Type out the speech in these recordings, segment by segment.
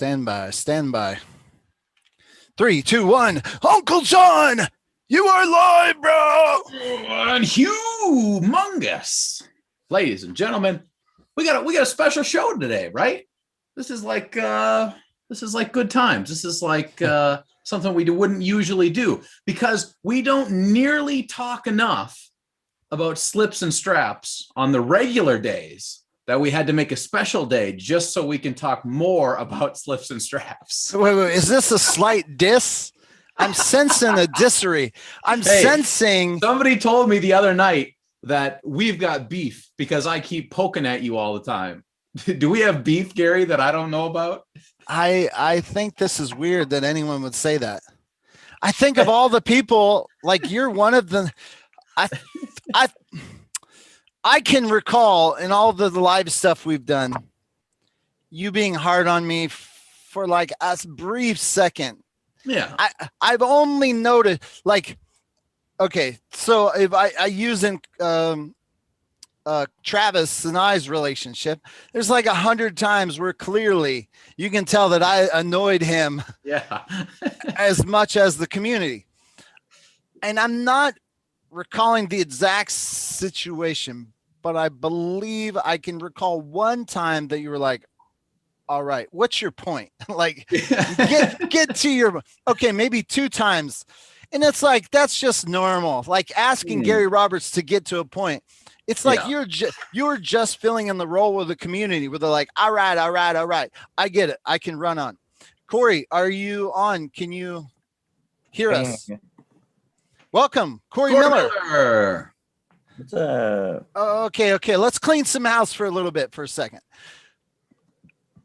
Stand by, stand by. 3, 2, 1. Uncle Jon, you are live, bro. And humongous, ladies and gentlemen, we got a special show today, right? This is like good times. This is like something we wouldn't usually do because we don't nearly talk enough about slips and straps on the regular days that we had to make a special day just so we can talk more about slips and straps. Wait, is this a slight diss? I'm sensing a dissery. I'm sensing. Somebody told me the other night that we've got beef because I keep poking at you all the time. Do we have beef, Gary, that I don't know about? I think this is weird that anyone would say that. I think of all the people, like you're one of the. I can recall in all the live stuff we've done, you being hard on me for like a brief second. Yeah. I've only noted, like, okay, so if I use in Travis and I's relationship, there's like 100 times where clearly you can tell that I annoyed him as much as the community. And I'm not recalling the exact situation, but I believe I can recall one time that you were like, all right, what's your point? Like, get to your, okay, maybe 2 times. And it's like, that's just normal. Like asking Gary Roberts to get to a point. It's like you're just filling in the role with the community where they're like, all right. I get it. I can run on. Corey, are you on? Can you hear us? Welcome, Corey Miller. What's up? Okay. Let's clean some house for a little bit for a second.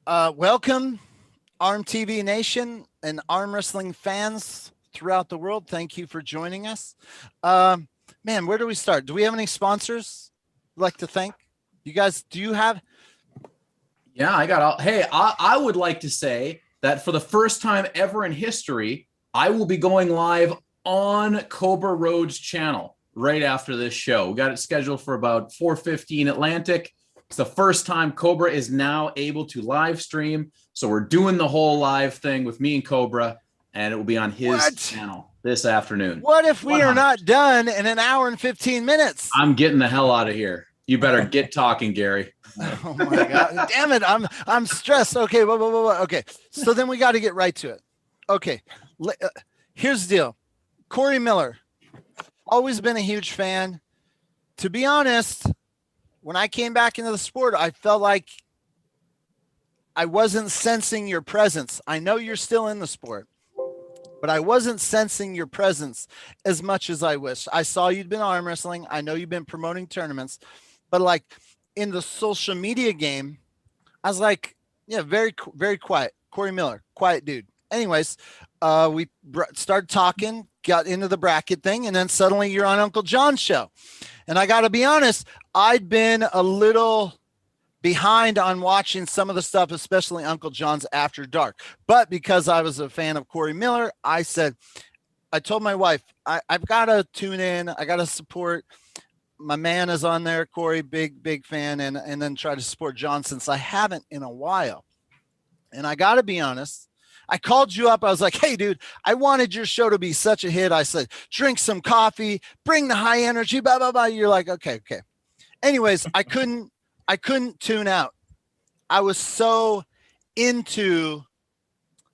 Welcome, ARMTV Nation and arm wrestling fans throughout the world. Thank you for joining us. Man, where do we start? Do we have any sponsors you'd like to thank? You guys, do you have? Yeah, I got all. Hey, I would like to say that for the first time ever in history, I will be going live on Cobra Road's channel right after this show. We got it scheduled for about 4:15 Atlantic. It's the first time Cobra is now able to live stream. So we're doing the whole live thing with me and Cobra, and it will be on his channel this afternoon. What if we are not done in an hour and 15 minutes? I'm getting the hell out of here. You better get talking, Gary. Oh my God. Damn it. I'm stressed. Okay. Okay. So then we got to get right to it. Okay. Here's the deal. Corey Miller, always been a huge fan. To be honest, when I came back into the sport, I felt like I wasn't sensing your presence. I know you're still in the sport, but I wasn't sensing your presence as much as I wish. I saw you'd been arm wrestling. I know you've been promoting tournaments, but like in the social media game, I was like, yeah, very, very quiet. Corey Miller, quiet dude. Anyways, we started talking, got into the bracket thing, and then suddenly you're on Uncle Jon's show. And I got to be honest, I'd been a little behind on watching some of the stuff, especially Uncle Jon's After Dark. But because I was a fan of Corey Miller, I told my wife, I've got to tune in. I got to support. My man is on there, Corey, big fan, and then try to support Jon since I haven't in a while. And I got to be honest, I called you up. I was like, hey, dude, I wanted your show to be such a hit. I said, drink some coffee, bring the high energy, blah, blah, blah. You're like, okay. Anyways, I couldn't tune out. I was so into,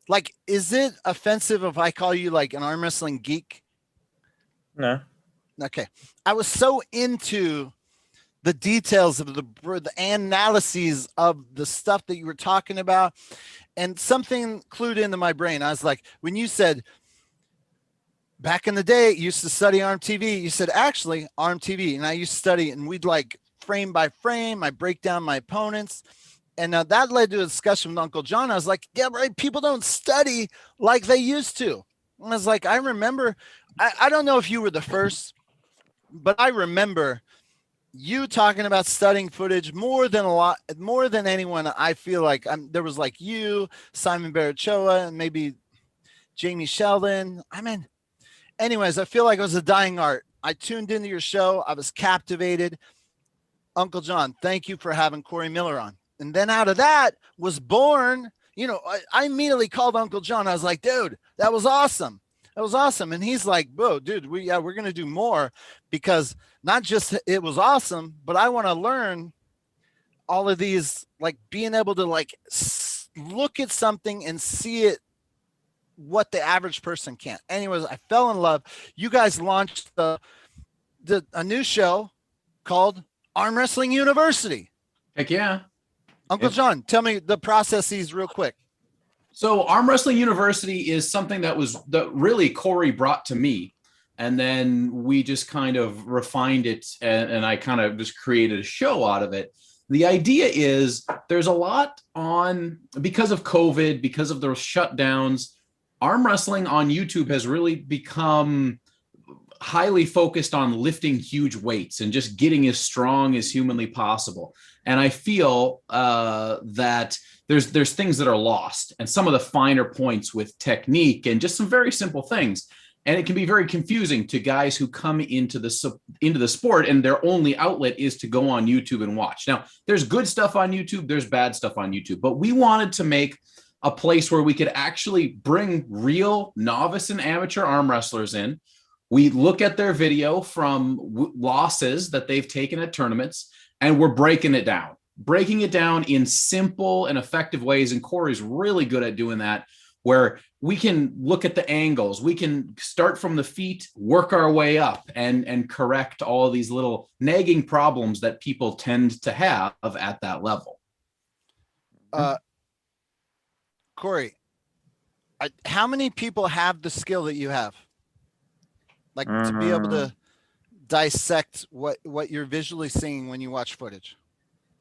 like, is it offensive if I call you like an arm wrestling geek? No. Okay. I was so into the details of the analyses of the stuff that you were talking about. And something clued into my brain. I was like, when you said back in the day, you used to study ARMTV, you said, actually, ARMTV. And I used to study, and we'd like frame by frame, I break down my opponents. And that led to a discussion with Uncle Jon. I was like, yeah, right. People don't study like they used to. And I was like, I remember, I don't know if you were the first, but I remember you talking about studying footage more than anyone. I feel like there was like you, Simon Barachoa, and maybe Jamie Sheldon. I mean, anyways, I feel like it was a dying art. I tuned into your show. I was captivated. Uncle Jon, thank you for having Corey Miller on. And then out of that was born you know, I immediately called Uncle Jon. I was like, dude, that was awesome. That was awesome. And he's like, bro, dude, we're going to do more, because not just it was awesome, but I want to learn all of these, like being able to like look at something and see it, what the average person can't. Anyways, I fell in love. You guys launched a new show called Arm Wrestling University. Heck yeah. Uncle Jon, tell me the processes real quick. So Arm Wrestling University is something that really Corey brought to me. And then we just kind of refined it, and I kind of just created a show out of it. The idea is there's a lot on, because of COVID, because of the shutdowns, arm wrestling on YouTube has really become highly focused on lifting huge weights and just getting as strong as humanly possible. And I feel that there's things that are lost, and some of the finer points with technique and just some very simple things. And it can be very confusing to guys who come into the sport and their only outlet is to go on YouTube and watch. Now, there's good stuff on YouTube, there's bad stuff on YouTube, but we wanted to make a place where we could actually bring real novice and amateur arm wrestlers in. We look at their video from losses that they've taken at tournaments, and we're breaking it down in simple and effective ways. And Corey's really good at doing that, where we can look at the angles, we can start from the feet, work our way up, and correct all of these little nagging problems that people tend to have at that level. Corey, how many people have the skill that you have? Like to be able to dissect what you're visually seeing when you watch footage?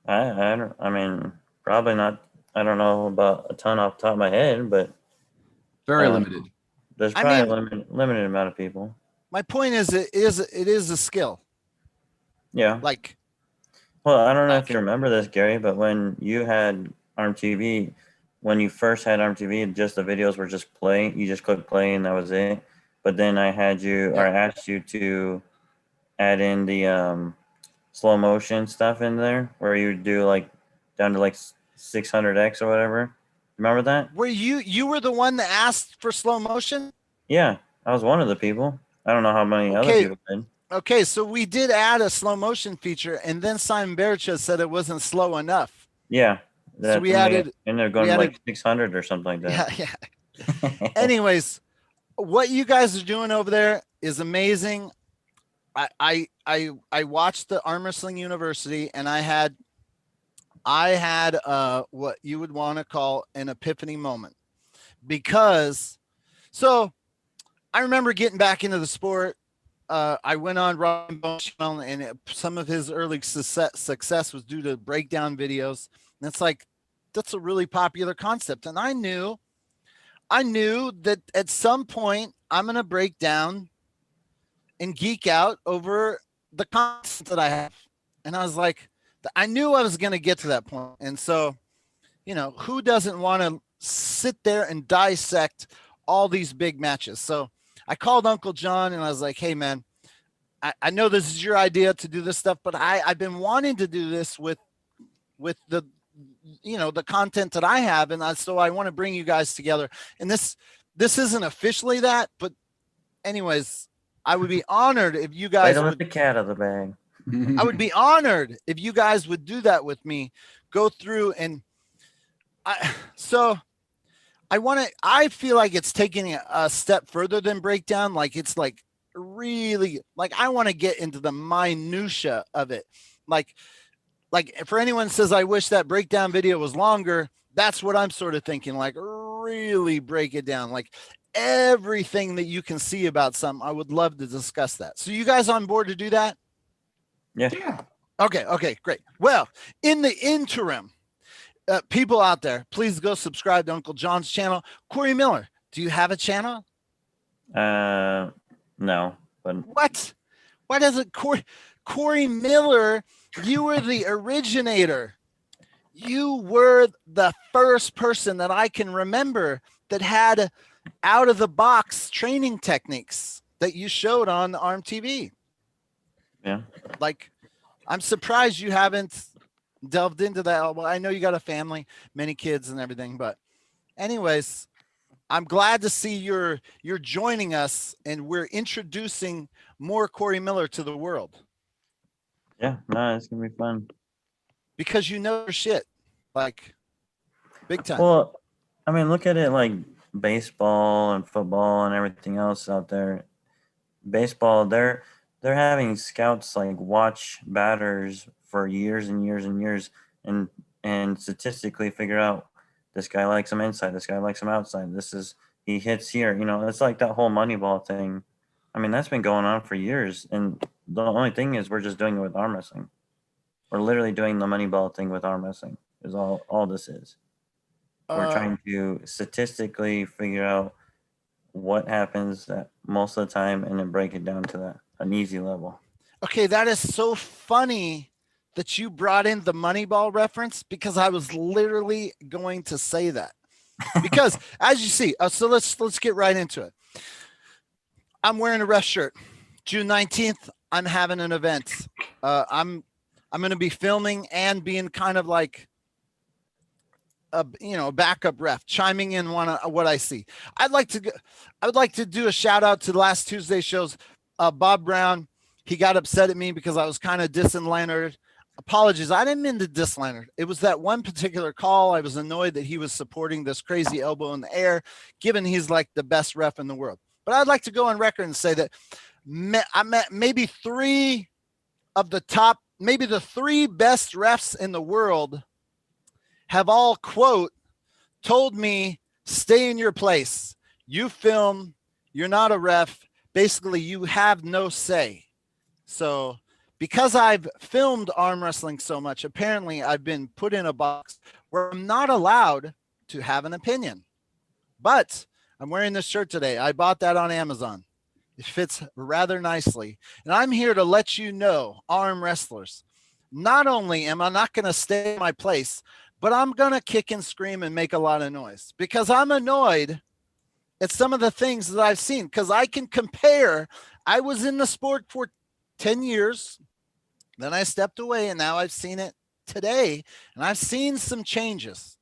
I mean, probably not. I don't know about a ton off the top of my head, but very limited. There's probably a limited amount of people. My point is, it is a skill. Yeah. Like, well, I don't know if you remember this, Gary, but when you had ARMTV, when you first had ARMTV, just the videos were just playing. You just click play and that was it. But then I had you, or I asked you to add in the slow motion stuff in there, where you do like down to like 600x or whatever. Remember that? Were you were the one that asked for slow motion? Yeah, I was one of the people. I don't know how many other people did. Okay, so we did add a slow motion feature, and then Simon Bericha said it wasn't slow enough. Yeah. So we added, and they're going like 600 or something like that. Yeah. Anyways, what you guys are doing over there is amazing. I watched the Arm Wrestling University, and I had what you would want to call an epiphany moment, because so I remember getting back into the sport. I went on Ryan Bone's channel, and some of his early success was due to breakdown videos. And it's like, that's a really popular concept. And I knew that at some point I'm going to break down and geek out over the concept that I have. And I was like, I knew I was going to get to that point. And so, you know, who doesn't want to sit there and dissect all these big matches? So I called Uncle Jon and I was like, hey man, I know this is your idea to do this stuff, but I've been wanting to do this with the, you know, the content that I have. And so I want to bring you guys together. And this isn't officially that, but anyways, I would be honored if you guys would let the cat out of the bag. I would be honored if you guys would do that with me. Go through and I feel like it's taking a step further than breakdown. Like it's like really like I want to get into the minutia of it. Like for anyone says I wish that breakdown video was longer, that's what I'm sort of thinking. Like really break it down. Like everything that you can see about something. I would love to discuss that. So you guys on board to do that? Yeah. Okay, great. Well, in the interim, people out there, please go subscribe to Uncle Jon's channel. Corey Miller, do you have a channel? No. But what? Why doesn't Corey Miller? You were the originator. You were the first person that I can remember that had out of the box training techniques that you showed on ARMTV. Yeah. Like, I'm surprised you haven't delved into that. Well, I know you got a family, many kids and everything, but anyways, I'm glad to see you're joining us and we're introducing more Corey Miller to the world Yeah, no, it's gonna be fun. because you know your shit, like big time. Well, I mean, look at it like baseball and football and everything else out there. Baseball, they're having scouts like watch batters for years and years and years, and statistically figure out this guy likes him inside, this guy likes him outside. He hits here. You know, it's like that whole Moneyball thing. I mean, that's been going on for years, and the only thing is we're just doing it with arm wrestling. We're literally doing the Moneyball thing with arm wrestling. Is all this is. We're trying to statistically figure out what happens most of the time and then break it down to an easy level. Okay, that is so funny that you brought in the Moneyball reference because I was literally going to say that. Because as you see, so let's get right into it. I'm wearing a ref shirt. June 19th, I'm having an event. I'm going to be filming and being kind of like a backup ref, chiming in on what I see. I would like to do a shout out to last Tuesday shows. Bob Brown, he got upset at me because I was kind of dissing Leonard. Apologies, I didn't mean to diss Leonard. It was that one particular call. I was annoyed that he was supporting this crazy elbow in the air, given he's like the best ref in the world. But I'd like to go on record and say that I met maybe three of the top, maybe the three best refs in the world have all, quote, told me, stay in your place. You film, you're not a ref. Basically, you have no say. So because I've filmed arm wrestling so much, apparently I've been put in a box where I'm not allowed to have an opinion. But I'm wearing this shirt today. I bought that on Amazon. It fits rather nicely. And I'm here to let you know, arm wrestlers, not only am I not going to stay in my place, but I'm going to kick and scream and make a lot of noise because I'm annoyed at some of the things that I've seen, because I can compare. I was in the sport for 10 years. Then I stepped away and now I've seen it today. And I've seen some changes.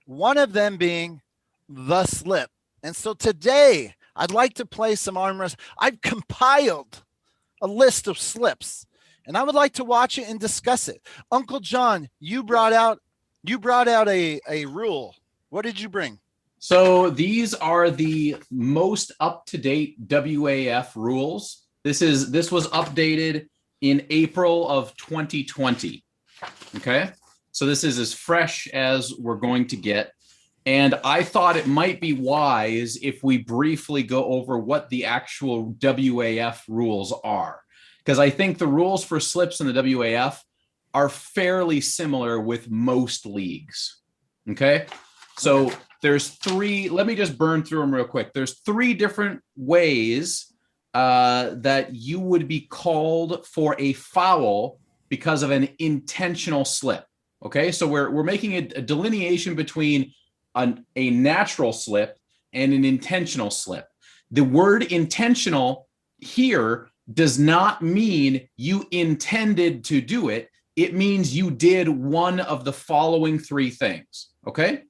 One of them being the slip. And so today I'd like to play some arm wrestling. I've compiled a list of slips and I would like to watch it and discuss it. Uncle Jon, you brought out a rule. What did you bring? So these are the most up-to-date WAF rules. This was updated in April of 2020. Okay. So this is as fresh as we're going to get. And I thought it might be wise if we briefly go over what the actual WAF rules are, because I think the rules for slips in the WAF are fairly similar with most leagues. Okay. So there's three, let me just burn through them real quick. There's three different ways that you would be called for a foul because of an intentional slip. Okay. So we're making a delineation between a natural slip and an intentional slip. The word intentional here does not mean you intended to do it. It means you did one of the following three things. Okay.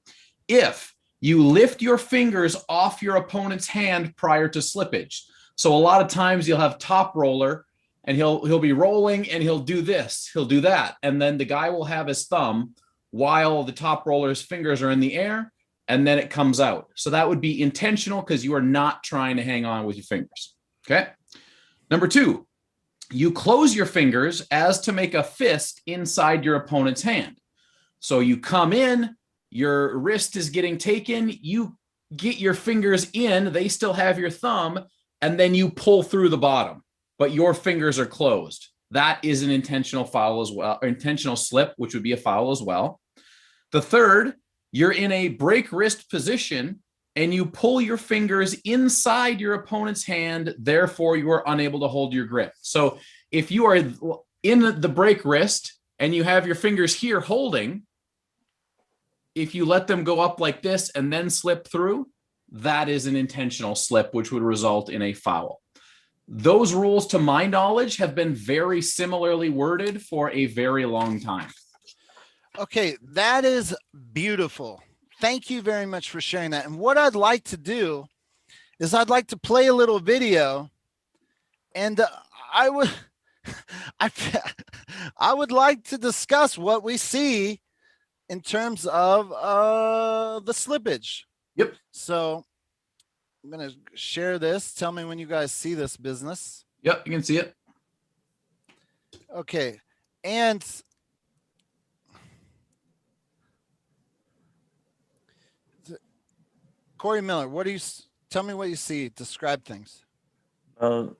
If you lift your fingers off your opponent's hand prior to slippage. So a lot of times you'll have top roller and he'll be rolling and he'll do this, he'll do that. And then the guy will have his thumb while the top roller's fingers are in the air, and then it comes out. So that would be intentional because you are not trying to hang on with your fingers. Okay. Number two, you close your fingers as to make a fist inside your opponent's hand. So you come in, your wrist is getting taken, you get your fingers in, they still have your thumb, and then you pull through the bottom, but your fingers are closed. That is an intentional foul as well, or intentional slip, which would be a foul as well. The third, you're in a break wrist position and you pull your fingers inside your opponent's hand, therefore you are unable to hold your grip. So if you are in the break wrist and you have your fingers here holding, if you let them go up like this and then slip through, that is an intentional slip, which would result in a foul. Those rules, to my knowledge, have been very similarly worded for a very long time. Okay, that is beautiful. thank you very much for sharing that. And what I'd like to do is I'd like to play a little video, and I would, I, I would like to discuss what we see in terms of the slippage. Yep. So I'm going to share this. Tell me when you guys see this business. Yep, you can see it. Okay. And Corey Miller, what do you tell me what you see? Describe things. Well,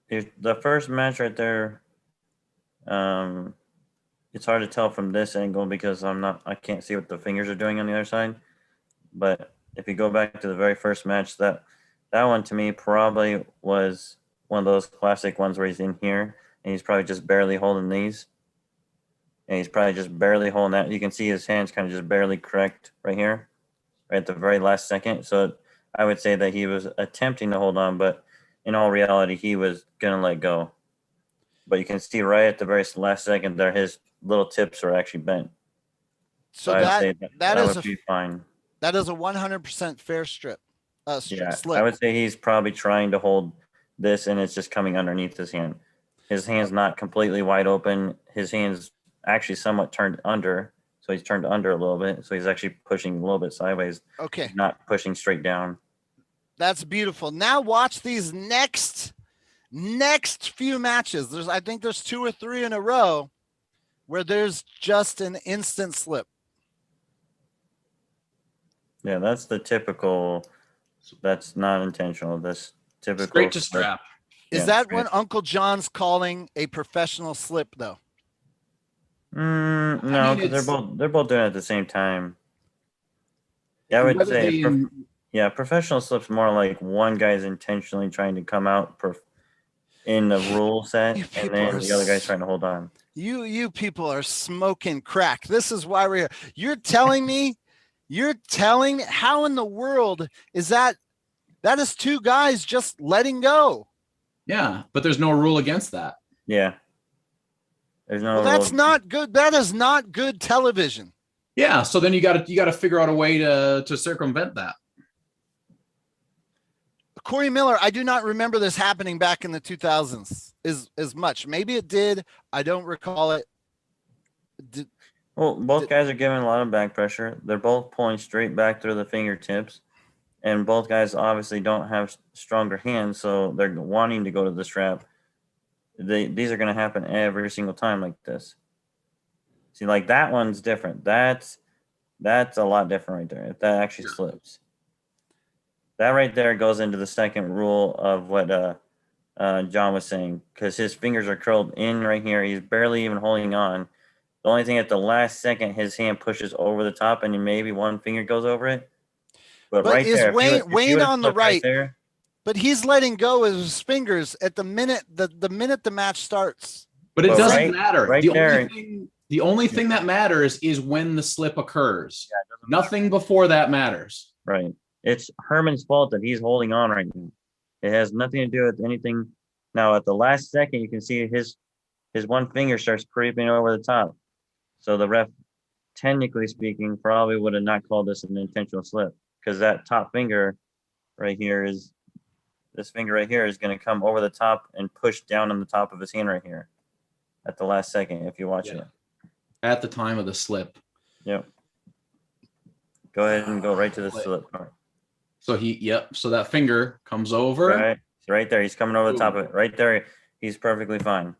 if the first match right there, it's hard to tell from this angle because I can't see what the fingers are doing on the other side. But if you go back to the very first match, that one to me probably was one of those classic ones where he's in here and he's probably just barely holding these. And he's probably just barely holding that. You can see his hands kind of just barely correct right here, right at the very last second. So I would say that he was attempting to hold on, but in all reality, he was going to let go. But you can see right at the very last second there, his little tips are actually bent. So that would be fine. That is a 100% fair strip. Yeah, slip. I would say he's probably trying to hold this, and it's just coming underneath his hand. His hand's not completely wide open. His hand's actually somewhat turned under, so he's turned under a little bit. So he's actually pushing a little bit sideways. Okay. He's not pushing straight down. That's beautiful. Now watch these next few matches. I think there's 2 or 3 in a row where there's just an instant slip. Yeah, that's the typical. That's not intentional. This typical. Straight to strap. Is that what Uncle John's calling a professional slip, though? No, because they're both doing it at the same time. Yeah, I would Whether say. Professional slips more like one guy's intentionally trying to come out in the rule set, and then the other guy's trying to hold on. You people are smoking crack. This is why we're here. You're telling me how in the world is that? That is 2 guys just letting go. Yeah, but there's no rule against that. Yeah. There's no. Well, that's not good. That is not good television. Yeah, so then you got to figure out a way to circumvent that. Corey Miller, I do not remember this happening back in the 2000s as much. Maybe it did. I don't recall it. Both guys are giving a lot of back pressure. They're both pulling straight back through the fingertips, and both guys obviously don't have stronger hands, so they're wanting to go to the strap. These are going to happen every single time like this. See, like that one's different. That's a lot different right there. If that actually slips. That right there goes into the second rule of what John was saying, because his fingers are curled in right here. He's barely even holding on. The only thing at the last second, his hand pushes over the top, and maybe one finger goes over it. But right is there, Wayne on the right there, but he's letting go of his fingers at the minute the match starts. But it doesn't matter. Right there. The only thing that matters is when the slip occurs. Yeah, nothing before that matters. Right. It's Herman's fault that he's holding on right now. It has nothing to do with anything. Now, at the last second, you can see his one finger starts creeping over the top. So the ref, technically speaking, probably would have not called this an intentional slip, because that top finger right here is going to come over the top and push down on the top of his hand right here at the last second, if you watch it. At the time of the slip. Yep. Go ahead and go right to the slip part. So so that finger comes over. Right there. He's coming over the top of it. Right there. He's perfectly fine.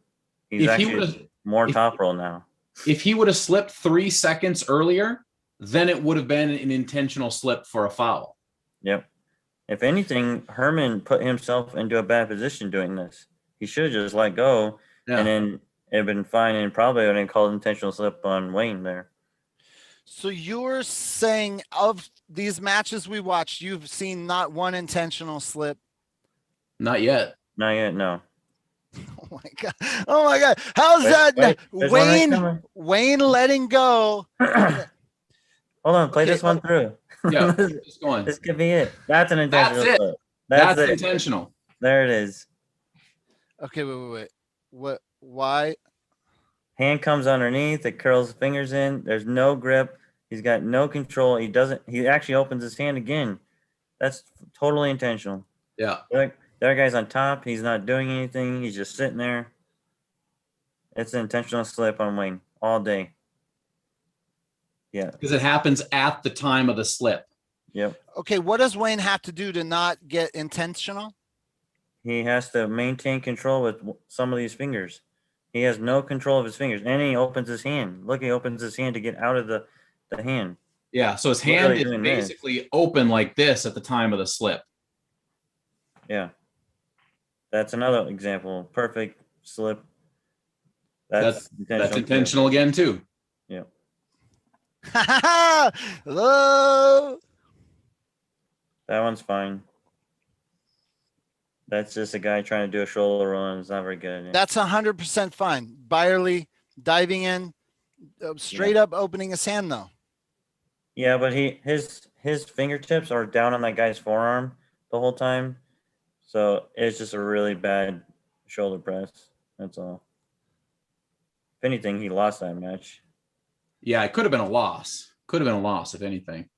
He's actually more top roll now. If he would have slipped 3 seconds earlier, then it would have been an intentional slip for a foul. Yep. If anything, Herman put himself into a bad position doing this. He should have just let go, and then it'd been fine, and probably would have called intentional slip on Wayne there. So you're saying of these matches we watched, you've seen not one intentional slip? Not yet. Not yet, no. Oh my god! Oh my god! How's that? Wayne letting go. Hold on, play this one through. Yeah, just going. This could be it. That's an intentional slip. That's intentional. There it is. Okay, wait. What? Why? Hand comes underneath. It curls fingers in. There's no grip. He's got no control. He actually opens his hand again. That's totally intentional. Yeah. The other guy's on top. He's not doing anything. He's just sitting there. It's an intentional slip on Wayne all day. Yeah. Because it happens at the time of the slip. Yep. Okay, what does Wayne have to do to not get intentional? He has to maintain control with some of these fingers. He has no control of his fingers. And he opens his hand. Look, he opens his hand to get out of the hand. Yeah. So his hand is basically open like this at the time of the slip. Yeah. That's another example. Perfect slip. That's intentional again, too. Yeah. Hello. That one's fine. That's just a guy trying to do a shoulder roll, and it's not very good. That's 100% fine. Byerly diving in, straight up opening his hand though. Yeah, but his fingertips are down on that guy's forearm the whole time, so it's just a really bad shoulder press. That's all. If anything, he lost that match. Yeah, it could have been a loss. Could have been a loss, if anything.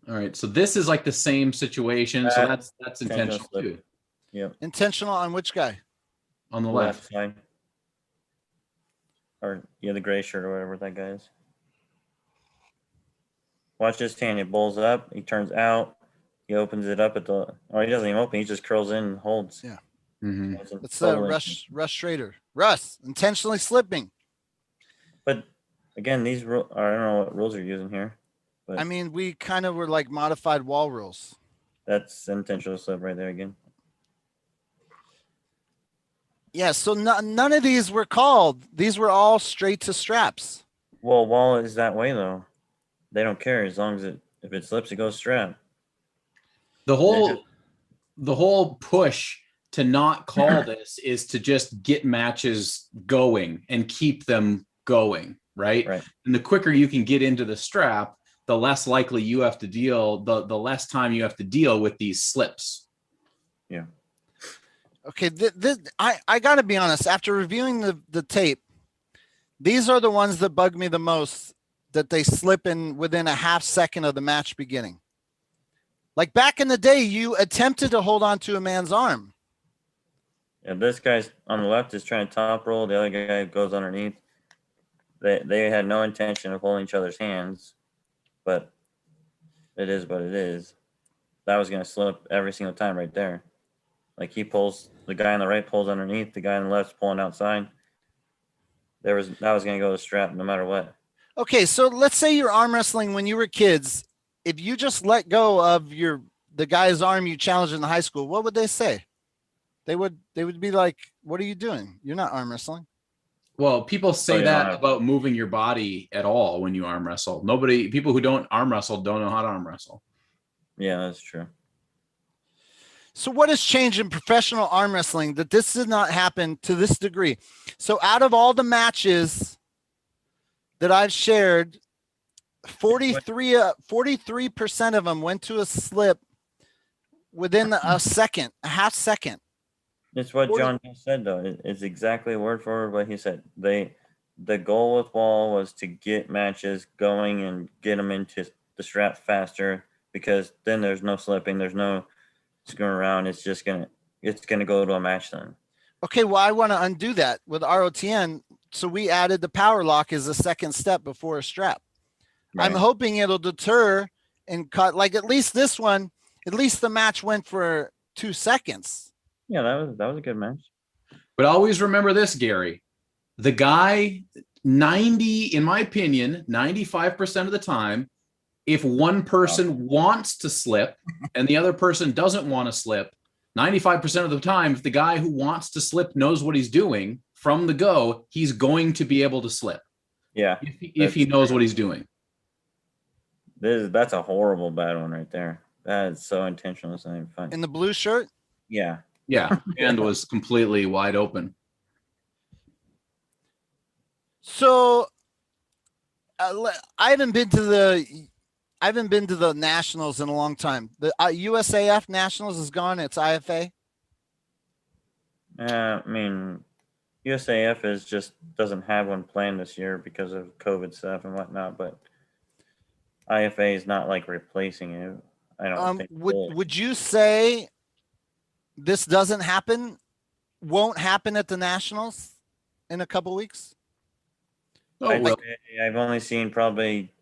All right, so this is like the same situation. So that's intentional too. Yeah. Intentional on which guy? On the left side. Or the gray shirt or whatever that guy is. Watch his hand. He bowls up. He turns out. He opens it up or he doesn't even open. He just curls in and holds. Yeah. Mm-hmm. That's Russ Schrader. Russ intentionally slipping. But again, these rules, I don't know what rules you're using here. But I mean, we kind of were like modified wall rules. That's intentional slip right there again. Yeah, so none of these were called. These were all straight to straps. Well, wall is that way though. They don't care as long as if it slips, it goes strap. The whole push to not call this is to just get matches going and keep them going, right? And the quicker you can get into the strap, the less likely you have to deal, the less time you have to deal with these slips. Yeah. Okay, I got to be honest. After reviewing the tape, these are the ones that bug me the most, that they slip in within a half second of the match beginning. Like back in the day, you attempted to hold on to a man's arm. Yeah, this guy's on the left is trying to top roll. The other guy goes underneath. They had no intention of holding each other's hands, but it is what it is. That was going to slip every single time right there. Like he pulls, the guy on the right pulls underneath, the guy on the left's pulling outside. That was going to go to strap no matter what. Okay, so let's say you're arm wrestling when you were kids. If you just let go of the guy's arm you challenged in the high school, what would they say? They would be like, "What are you doing? You're not arm wrestling." Well, people say that about moving your body at all when you arm wrestle. People who don't arm wrestle don't know how to arm wrestle. Yeah, that's true. So what has changed in professional arm wrestling that this did not happen to this degree? So out of all the matches that I've shared, 43% of them went to a slip within a half second. It's what John just said, though. It's exactly word for word what he said. The goal with Wall was to get matches going and get them into the strap faster, because then there's no slipping, there's no screwing around. It's gonna go to a match then. Okay, well, I want to undo that with ROTN. So we added the power lock as a second step before a strap. Right. I'm hoping it'll deter and cut, like at least this one, at least the match went for 2 seconds. Yeah, that was a good match. But always remember this, Gary. The guy, in my opinion, 95% of the time, if one person wants to slip and the other person doesn't want to slip, 95% of the time, if the guy who wants to slip knows what he's doing from the go, he's going to be able to slip. Yeah. If he knows what he's doing. That's a horrible bad one right there. That is so intentional. It's not even fun. In the blue shirt? Yeah. Yeah. And was completely wide open. So I haven't been to the Nationals in a long time. The USAF Nationals is gone. It's IFA. I mean, USAF is just doesn't have one planned this year because of COVID stuff and whatnot. But IFA is not like replacing it. I don't think. Would you say this doesn't happen? Won't happen at the Nationals in a couple weeks? Oh, I'd well, say I've only seen probably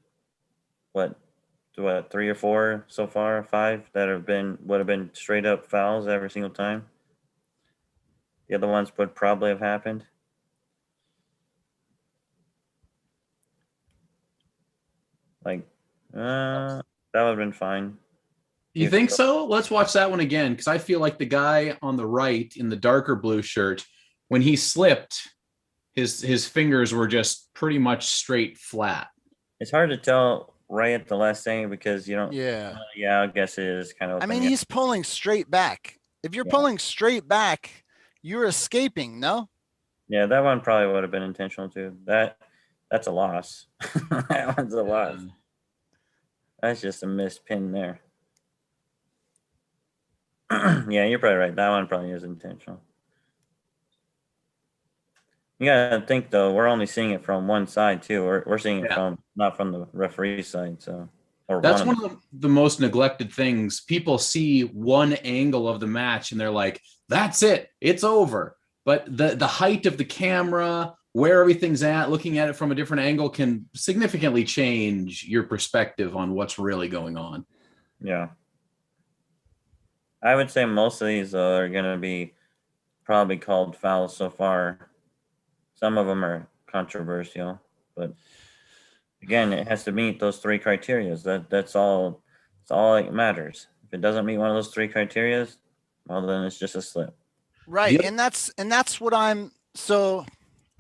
what 3 or 4 so far, 5 that would have been straight up fouls every single time. The other ones would probably have happened. Like, that would have been fine. you think so? Let's watch that one again because I feel like the guy on the right in the darker blue shirt, when he slipped, his fingers were just pretty much straight flat. It's hard to tell right at the last second because you don't. Yeah. Yeah, I guess it is kind of. I mean, he's pulling straight back. If you're Yeah. pulling straight back, you're escaping, no? Yeah, that one probably would have been intentional too. That's a loss. That one's a loss. That's just a missed pin there. Yeah, you're probably right. That one probably is intentional. You gotta think though, we're only seeing it from one side too. We're seeing it from not from the referee side. So that's one of the most neglected things. People see one angle of the match and they're like, that's it, it's over. But the height of the camera, where everything's at, looking at it from a different angle can significantly change your perspective on what's really going on. Yeah. I would say most of these are going to be probably called fouls so far. Some of them are controversial, but again, it has to meet those 3 criteria. That's all. It's all that matters. If it doesn't meet one of those 3 criteria, well, then it's just a slip. Right, and that's what I'm. So,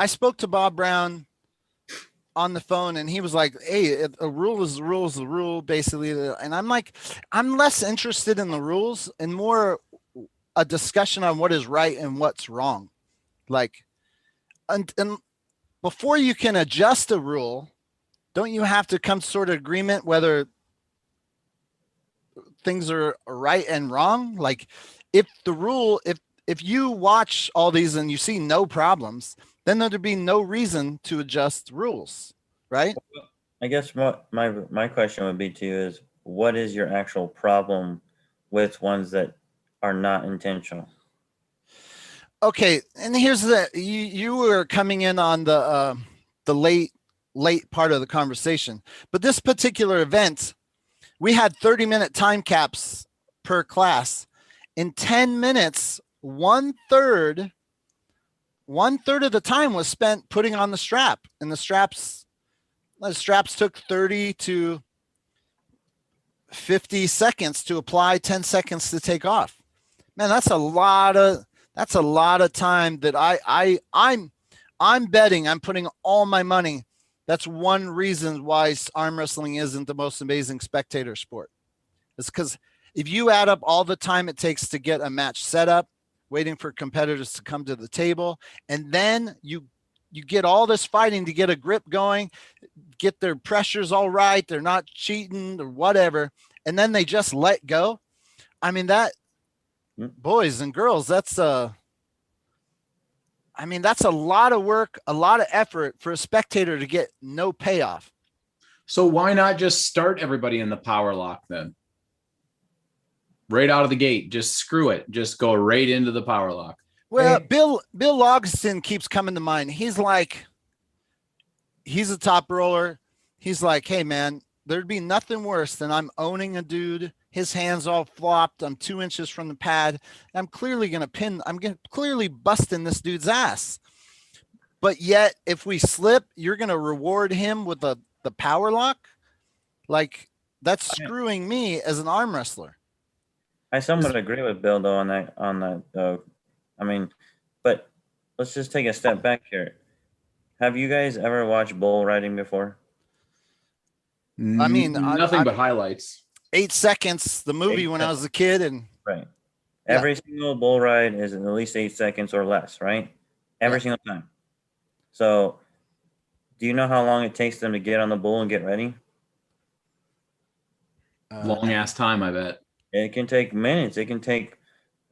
I spoke to Bob Brown on the phone, and he was like, "Hey, a rule is the rule is the rule, basically." And I'm like, I'm less interested in the rules and more a discussion on what is right and what's wrong. Like, and before you can adjust a rule, don't you have to come sort of agreement whether things are right and wrong? Like, if the rule, if you watch all these and you see no problems, then there'd be no reason to adjust rules, right? I guess what my question would be to you is, what is your actual problem with ones that are not intentional? Okay, and here's you were coming in on the late part of the conversation, but this particular event, we had 30-minute time caps per class. In 10 minutes, one third of the time was spent putting on the strap, and the straps took 30 to 50 seconds to apply, 10 seconds to take off. Man, that's a lot of time that I'm betting, I'm putting all my money. That's one reason why arm wrestling isn't the most amazing spectator sport. It's because if you add up all the time it takes to get a match set up, waiting for competitors to come to the table, and then you get all this fighting to get a grip going, get their pressures all right, they're not cheating or whatever, and then they just let go. I mean, that, boys and girls, that's a lot of work, a lot of effort for a spectator to get no payoff. So why not just start everybody in the power lock then? Right out of the gate, just screw it. Just go right into the power lock. Well, Bill Logston keeps coming to mind. He's a top roller. He's like, hey man, there'd be nothing worse than I'm owning a dude, his hands all flopped, I'm 2 inches from the pad, I'm clearly clearly busting this dude's ass. But yet, if we slip, you're gonna reward him with the power lock? Like, that's screwing me as an arm wrestler. I somewhat agree with Bill though on that though. I mean, but let's just take a step back here. Have you guys ever watched bull riding before? I mean, nothing but highlights. 8 seconds, the movie when I was a kid, and right. Every single bull ride is at least 8 seconds or less, right? Every single time. So, do you know how long it takes them to get on the bull and get ready? Long ass time, I bet. It can take minutes. It can take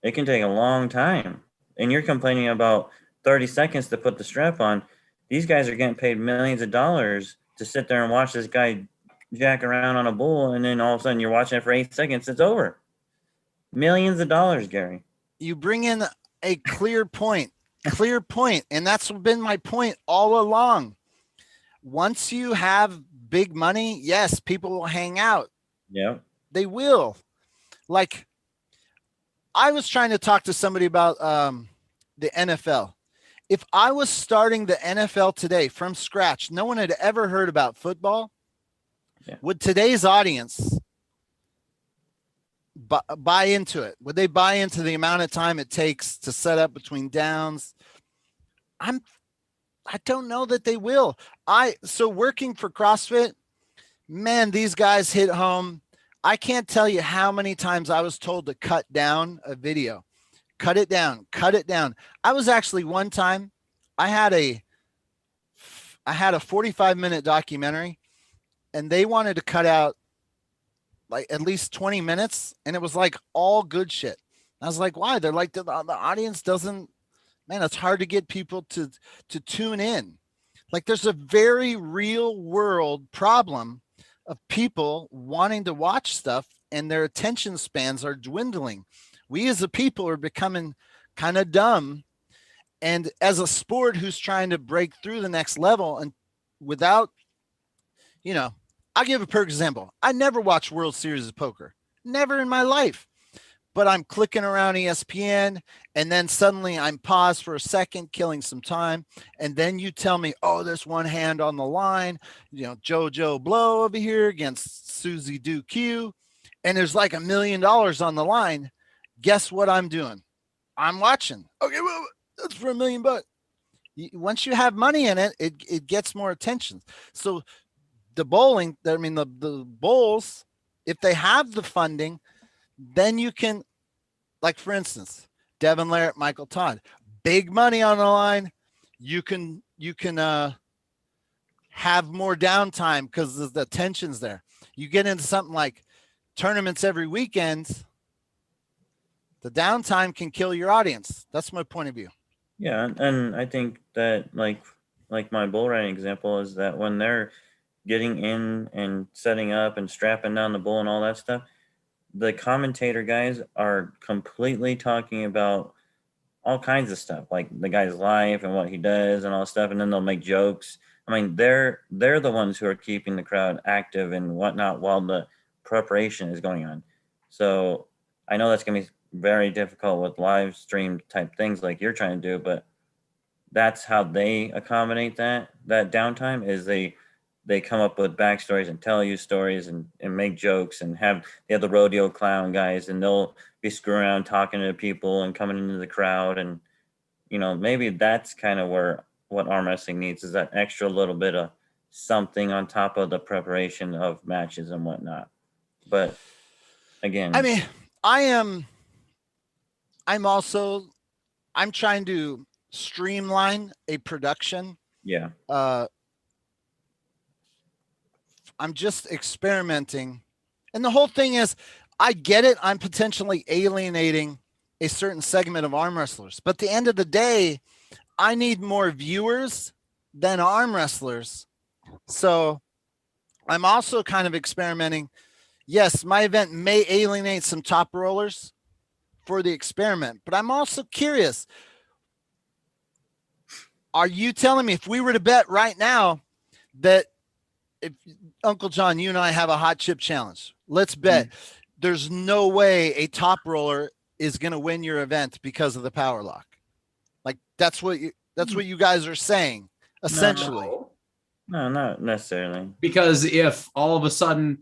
a long time. And you're complaining about 30 seconds to put the strap on. These guys are getting paid millions of dollars to sit there and watch this guy jack around on a bull, and then all of a sudden you're watching it for 8 seconds. It's over. Millions of dollars, Gary. You bring in a clear point, and that's been my point all along. Once you have big money, yes, people will hang out. Yeah. They will. Like, I was trying to talk to somebody about the NFL. If I was starting the NFL today from scratch, no one had ever heard about football. Yeah. Would today's audience buy into it? Would they buy into the amount of time it takes to set up between downs? I don't know that they will. So working for CrossFit, man, these guys hit home. I can't tell you how many times I was told to cut down a video. Cut it down. I was actually one time, I had a 45-minute documentary, and they wanted to cut out like at least 20 minutes, and it was like all good shit. I was like, why? They're like, the audience doesn't, man, it's hard to get people to tune in. Like, there's a very real world problem of people wanting to watch stuff, and their attention spans are dwindling. We as a people are becoming kind of dumb. And as a sport who's trying to break through the next level, and without, I'll give a perfect example. I never watched World Series of Poker, never in my life. But I'm clicking around ESPN, and then suddenly I'm paused for a second, killing some time. And then you tell me, oh, there's one hand on the line, JoJo Blow over here against Susie Do Q, and there's like $1 million on the line. Guess what I'm doing? I'm watching. Okay, well, that's for $1 million. Once you have money in it, it gets more attention. So the bowls, if they have the funding, then you can, like, for instance, Devin Larratt, Michael Todd, big money on the line. You can have more downtime because the tension's there. You get into something like tournaments every weekend, the downtime can kill your audience. That's my point of view. Yeah, and I think that like my bull riding example is that when they're getting in and setting up and strapping down the bull and all that stuff, the commentator guys are completely talking about all kinds of stuff, like the guy's life and what he does and all that stuff, and then they'll make jokes. I mean, they're the ones who are keeping the crowd active and whatnot while the preparation is going on. So I know that's going to be very difficult with live stream type things like you're trying to do, but that's how they accommodate that downtime is they come up with backstories and tell you stories and make jokes and they have the rodeo clown guys, and they'll be screwing around talking to people and coming into the crowd. And, maybe that's kind of what arm wrestling needs, is that extra little bit of something on top of the preparation of matches and whatnot. But again, I mean, I'm trying to streamline a production. Yeah. I'm just experimenting. And the whole thing is, I get it. I'm potentially alienating a certain segment of arm wrestlers. But at the end of the day, I need more viewers than arm wrestlers. So I'm also kind of experimenting. Yes, my event may alienate some top rollers for the experiment, but I'm also curious. Are you telling me if we were to bet right now that if Uncle Jon, you and I have a hot chip challenge, let's bet there's no way a top roller is going to win your event because of the power lock? Like, that's what you guys are saying, essentially. No, not necessarily. Because if all of a sudden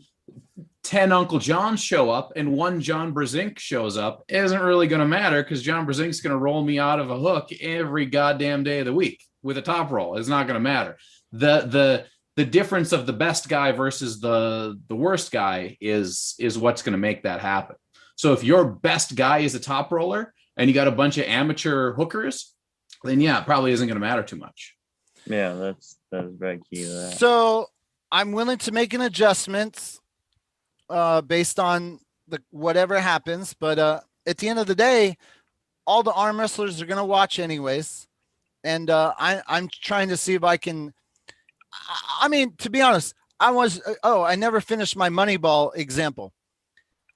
10 Uncle Johns show up and one John Brzezinski shows up, it isn't really going to matter because John Brzezinski's going to roll me out of a hook every goddamn day of the week with a top roll. It's not going to matter. The difference of the best guy versus the worst guy is what's going to make that happen. So if your best guy is a top roller and you got a bunch of amateur hookers, then yeah, it probably isn't going to matter too much. Yeah, that's very key to that. So I'm willing to make an adjustment based on whatever happens. But at the end of the day, all the arm wrestlers are going to watch anyways. and I'm trying to see if I can. I mean, to be honest, I never finished my Moneyball example.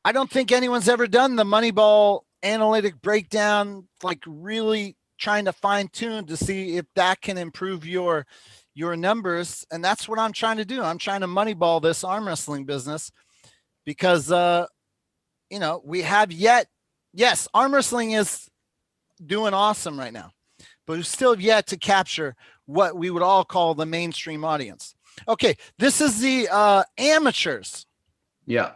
I don't think anyone's ever done the Moneyball analytic breakdown, like really trying to fine tune to see if that can improve your numbers. And that's what I'm trying to do. I'm trying to Moneyball this arm wrestling business because, we have yes, arm wrestling is doing awesome right now, but we still have yet to capture what we would all call the mainstream audience. Okay, this is the amateurs. Yeah.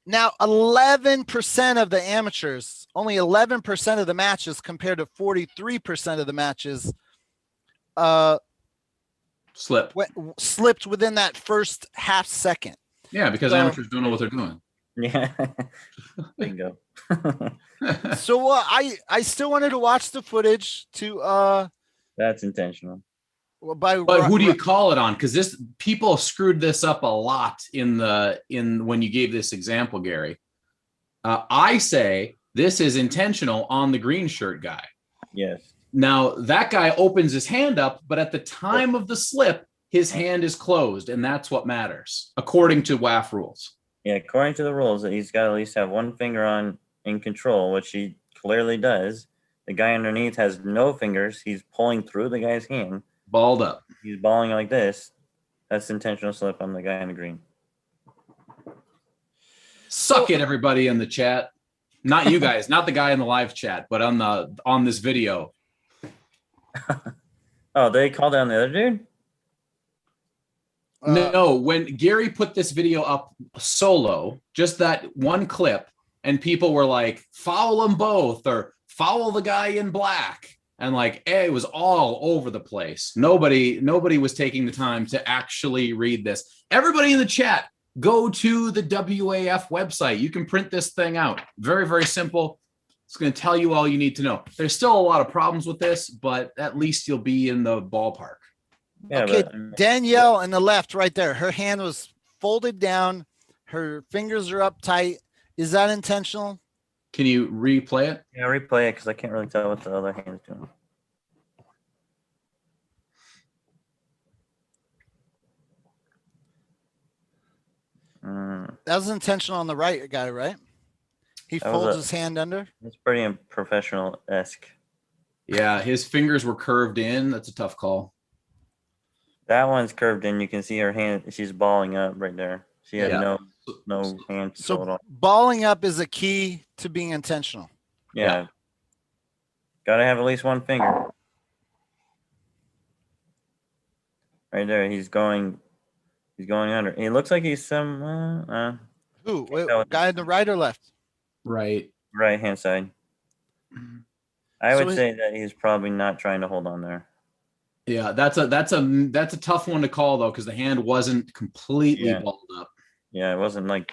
Now, 11% of the amateurs, only 11% of the matches compared to 43% of the matches slipped within that first half second. Yeah, because amateurs don't know what they're doing. Yeah. Bingo. So I still wanted to watch the footage to That's intentional. But who do you call it on? Because people screwed this up a lot in when you gave this example, Gary. I say this is intentional on the green shirt guy. Yes. Now that guy opens his hand up, but at the time of the slip, his hand is closed, and that's what matters according to WAF rules. Yeah, according to the rules, he's got to at least have one finger on in control, which he clearly does. The guy underneath has no fingers. He's pulling through the guy's hand. Balled up. He's balling like this. That's intentional slip on the guy in the green. Suck it, everybody in the chat. Not you guys, not the guy in the live chat, but on this video. Oh, they called down the other dude? No, when Gary put this video up solo, just that one clip, and people were like, foul them both or foul the guy in black. And like, it was all over the place. Nobody was taking the time to actually read this. Everybody in the chat, go to the WAF website. You can print this thing out. Very, very simple. It's going to tell you all you need to know. There's still a lot of problems with this, but at least you'll be in the ballpark. Yeah, okay, but, Danielle on the left right there. Her hand was folded down. Her fingers are up tight. Is that intentional? Can you replay it? Yeah, replay it because I can't really tell what the other hand's doing. That was intentional on the right guy, right? He folds his hand under. It's pretty unprofessional-esque. Yeah, his fingers were curved in. That's a tough call. That one's curved in. You can see her hand. She's balling up right there. She had no hand control at all. Balling up is a key to being intentional. Yeah. Gotta have at least one finger. Right there. He's going under. It looks like he's some Who? Guy on the right or left? Right hand side. I would say that he's probably not trying to hold on there. Yeah, that's a tough one to call though, because the hand wasn't completely balled up. Yeah, it wasn't like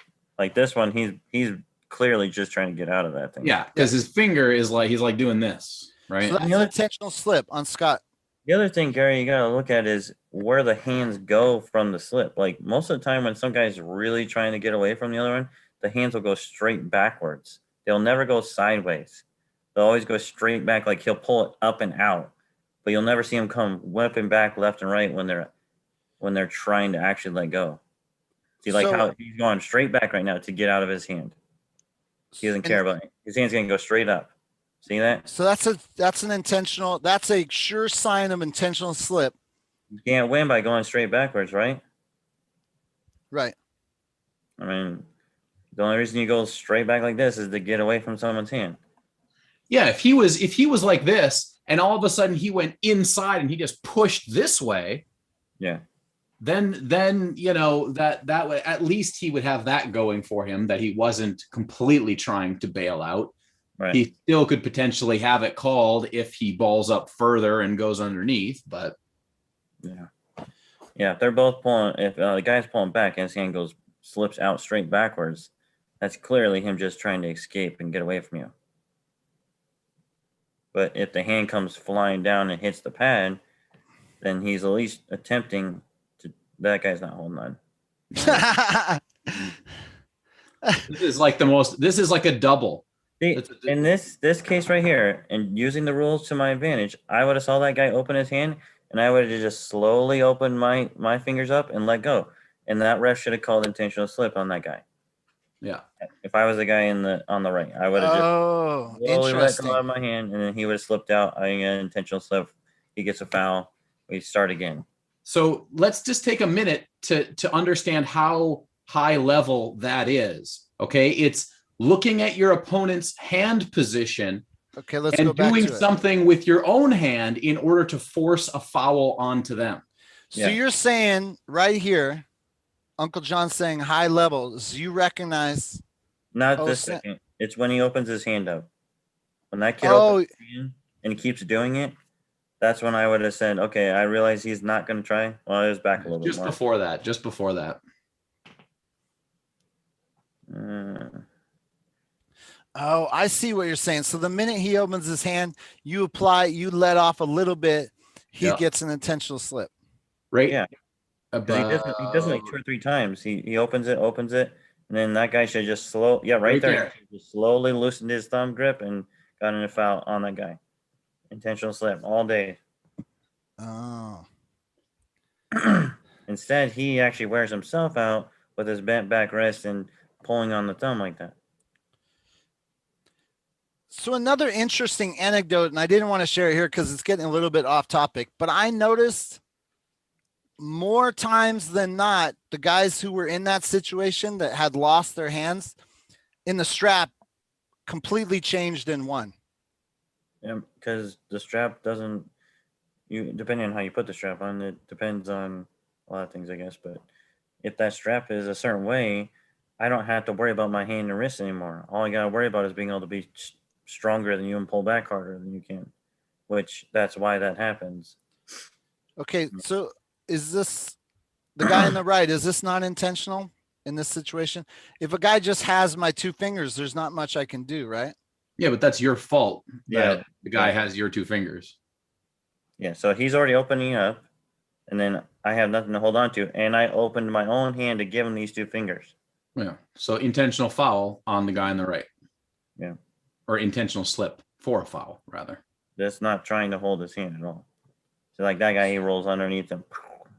this one. He's clearly just trying to get out of that thing. Yeah, because his finger is like he's like doing this, right? So that's an intentional slip on Scott. The other thing, Gary, you gotta look at is where the hands go from the slip. Like most of the time when some guy's really trying to get away from the other one, the hands will go straight backwards. They'll never go sideways. They'll always go straight back, like he'll pull it up and out. But you'll never see him come whipping back left and right when they're trying to actually let go. See, like how he's going straight back right now to get out of his hand. He doesn't care about it. His hand's gonna go straight up. See that? So that's an intentional. That's a sure sign of intentional slip. You can't win by going straight backwards, right? Right. I mean, the only reason you go straight back like this is to get away from someone's hand. Yeah, if he was like this and all of a sudden he went inside and he just pushed this way, yeah, then you know that way at least he would have that going for him, that he wasn't completely trying to bail out. Right. He still could potentially have it called if he balls up further and goes underneath, but yeah, if they're both pulling, if the guy's pulling back and his hand slips out straight backwards, that's clearly him just trying to escape and get away from you. But if the hand comes flying down and hits the pad, then he's at least attempting to. That guy's not holding on. This is like a double. See, in this case right here, and using the rules to my advantage, I would have saw that guy open his hand, and I would have just slowly opened my fingers up and let go. And that ref should have called intentional slip on that guy. Yeah. If I was the guy on the right, I would have just slowly let go interesting. out of my hand, and then he would have slipped out. I get an intentional slip. He gets a foul. We start again. So let's just take a minute to understand how high level that is. Okay, it's looking at your opponent's hand position. Okay, let's and go back doing to it. something with your own hand in order to force a foul onto them. So you're saying right here, Uncle John saying high levels. You recognize? Not this second. It's when he opens his hand up. When that kid opens his hand and he keeps doing it, that's when I would have said, okay, I realize he's not going to try. Well, I was back a little bit more. Just before that. Oh, I see what you're saying. So the minute he opens his hand, you let off a little bit, he gets an intentional slip. Right? Yeah. He does it like 2 or 3 times. He opens it, and then that guy should just right there. He just slowly loosened his thumb grip and got in a foul on that guy. Intentional slip all day. Oh. Instead, he actually wears himself out with his bent back wrist and pulling on the thumb like that. So another interesting anecdote, and I didn't want to share it here because it's getting a little bit off topic, but I noticed more times than not, the guys who were in that situation that had lost their hands in the strap completely changed and won. Yeah, because the strap doesn't, depending on how you put the strap on, it depends on a lot of things, I guess. But if that strap is a certain way, I don't have to worry about my hand and wrist anymore. All I got to worry about is being able to be stronger than you and pull back harder than you can, which that's why that happens. Okay, so is this the guy on the right? Is this not intentional in this situation? If a guy just has my 2 fingers, there's not much I can do, right? Yeah, but that's your fault. That the guy has your 2 fingers. Yeah, so he's already opening up, and then I have nothing to hold on to, and I opened my own hand to give him these 2 fingers. Yeah, so intentional foul on the guy on the right. Yeah. Or intentional slip for a foul, rather. That's not trying to hold his hand at all. So like that guy, he rolls underneath him.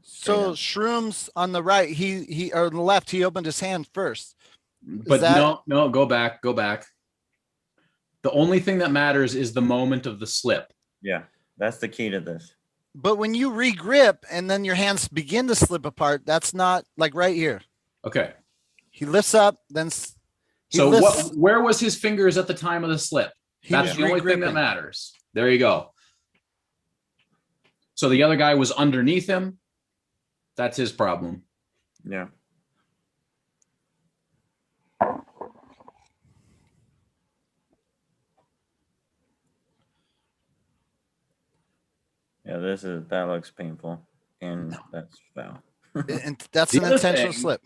So Shrooms on the right, he or the left, he opened his hand first. But no, go back. The only thing that matters is the moment of the slip. Yeah, that's the key to this. But when you re-grip and then your hands begin to slip apart, that's not like right here. Okay. He lifts up, then where was his fingers at the time of the slip? That's the only thing that matters. There you go. So the other guy was underneath him. That's his problem. Yeah. Yeah, that looks painful, and that's foul. And that's an intentional slip.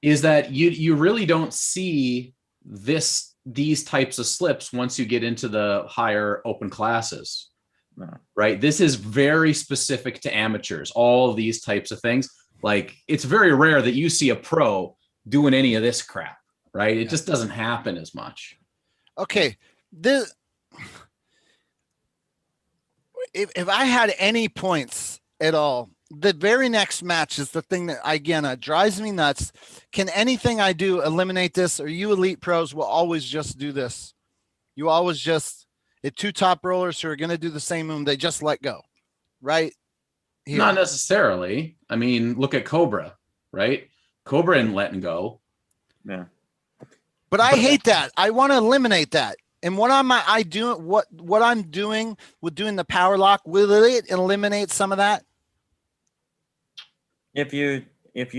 Is that you really don't see these types of slips once you get into the higher open classes. No. Right? This is very specific to amateurs. All of these types of things. Like, it's very rare that you see a pro doing any of this crap, right? It just doesn't happen as much. Okay. If I had any points at all, the very next match is the thing that, again, drives me nuts. Can anything I do eliminate this, or you elite pros will always just do this? You always just, 2 top rollers who are going to do the same move, they just let go, right? Here. Not necessarily. I mean, look at Cobra, right? Cobra and letting go. Yeah. But I hate that. I want to eliminate that. And what I'm doing with doing the power lock, will it eliminate some of that? If you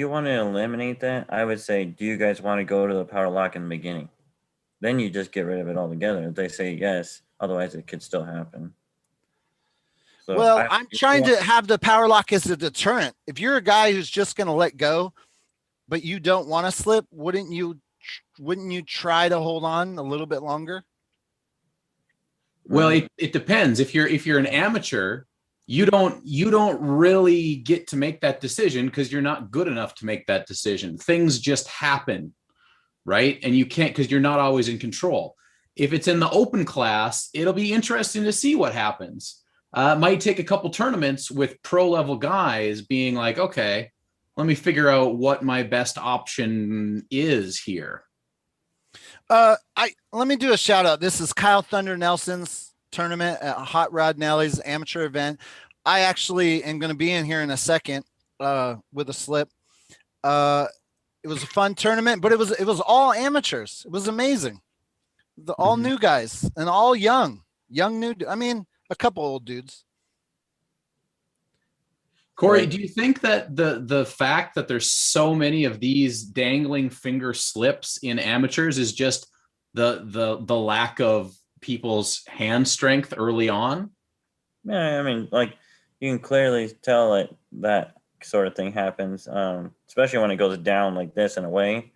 want to eliminate that, I would say, do you guys want to go to the power lock in the beginning? Then you just get rid of it altogether. If they say yes, otherwise it could still happen. So well, I'm trying to have the power lock as a deterrent. If you're a guy who's just going to let go, but you don't want to slip, wouldn't you try to hold on a little bit longer? Well, it depends. If you're an amateur, you don't really get to make that decision because you're not good enough to make that decision. Things just happen, right? And you can't, because you're not always in control. if it's in the open class, it'll be interesting to see what happens. It might take a couple tournaments with pro level guys being like, okay, let me figure out what my best option is here. Let me do a shout out. This is Kyle Thunder Nelson's tournament at Hot Rod Nelly's amateur event. I actually am going to be in here in a second with a slip. It was a fun tournament, but it was all amateurs. It was amazing. All new guys and all young new. I mean, a couple old dudes. Corey, do you think that the fact that there's so many of these dangling finger slips in amateurs is just the lack of people's hand strength early on? Yeah, I mean, like you can clearly tell that sort of thing happens, especially when it goes down like this in a way,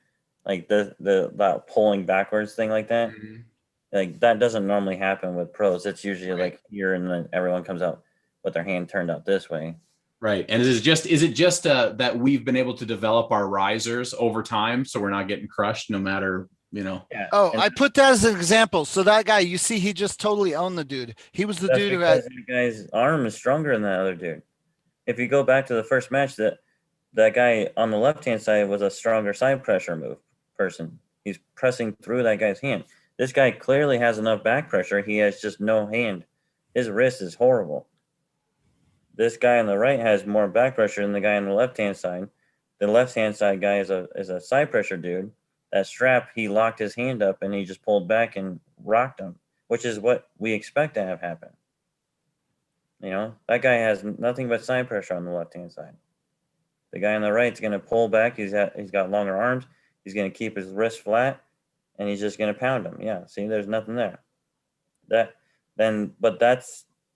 like that pulling backwards thing like that. Mhm. Like that doesn't normally happen with pros. It's usually like here and then everyone comes out with their hand turned out this way. Right. And is it just that we've been able to develop our risers over time so we're not getting crushed no matter, Yeah. Oh, And I put that as an example. So that guy, you see, he just totally owned the dude. He was the that's dude who had. because that guy's arm is stronger than that other dude. If you go back to the first match, that guy on the left hand side was a stronger side pressure move person. He's pressing through that guy's hand. This guy clearly has enough back pressure. He has just no hand. His wrist is horrible. This guy on the right has more back pressure than the guy on the left hand side. The left hand side guy is a side pressure dude. That strap, he locked his hand up and he just pulled back and rocked him, which is what we expect to have happen. You know, that guy has nothing but side pressure on the left hand side. The guy on the right is going to pull back. He's got longer arms. He's going to keep his wrist flat, and he's just going to pound him. Yeah, see, there's nothing there. But that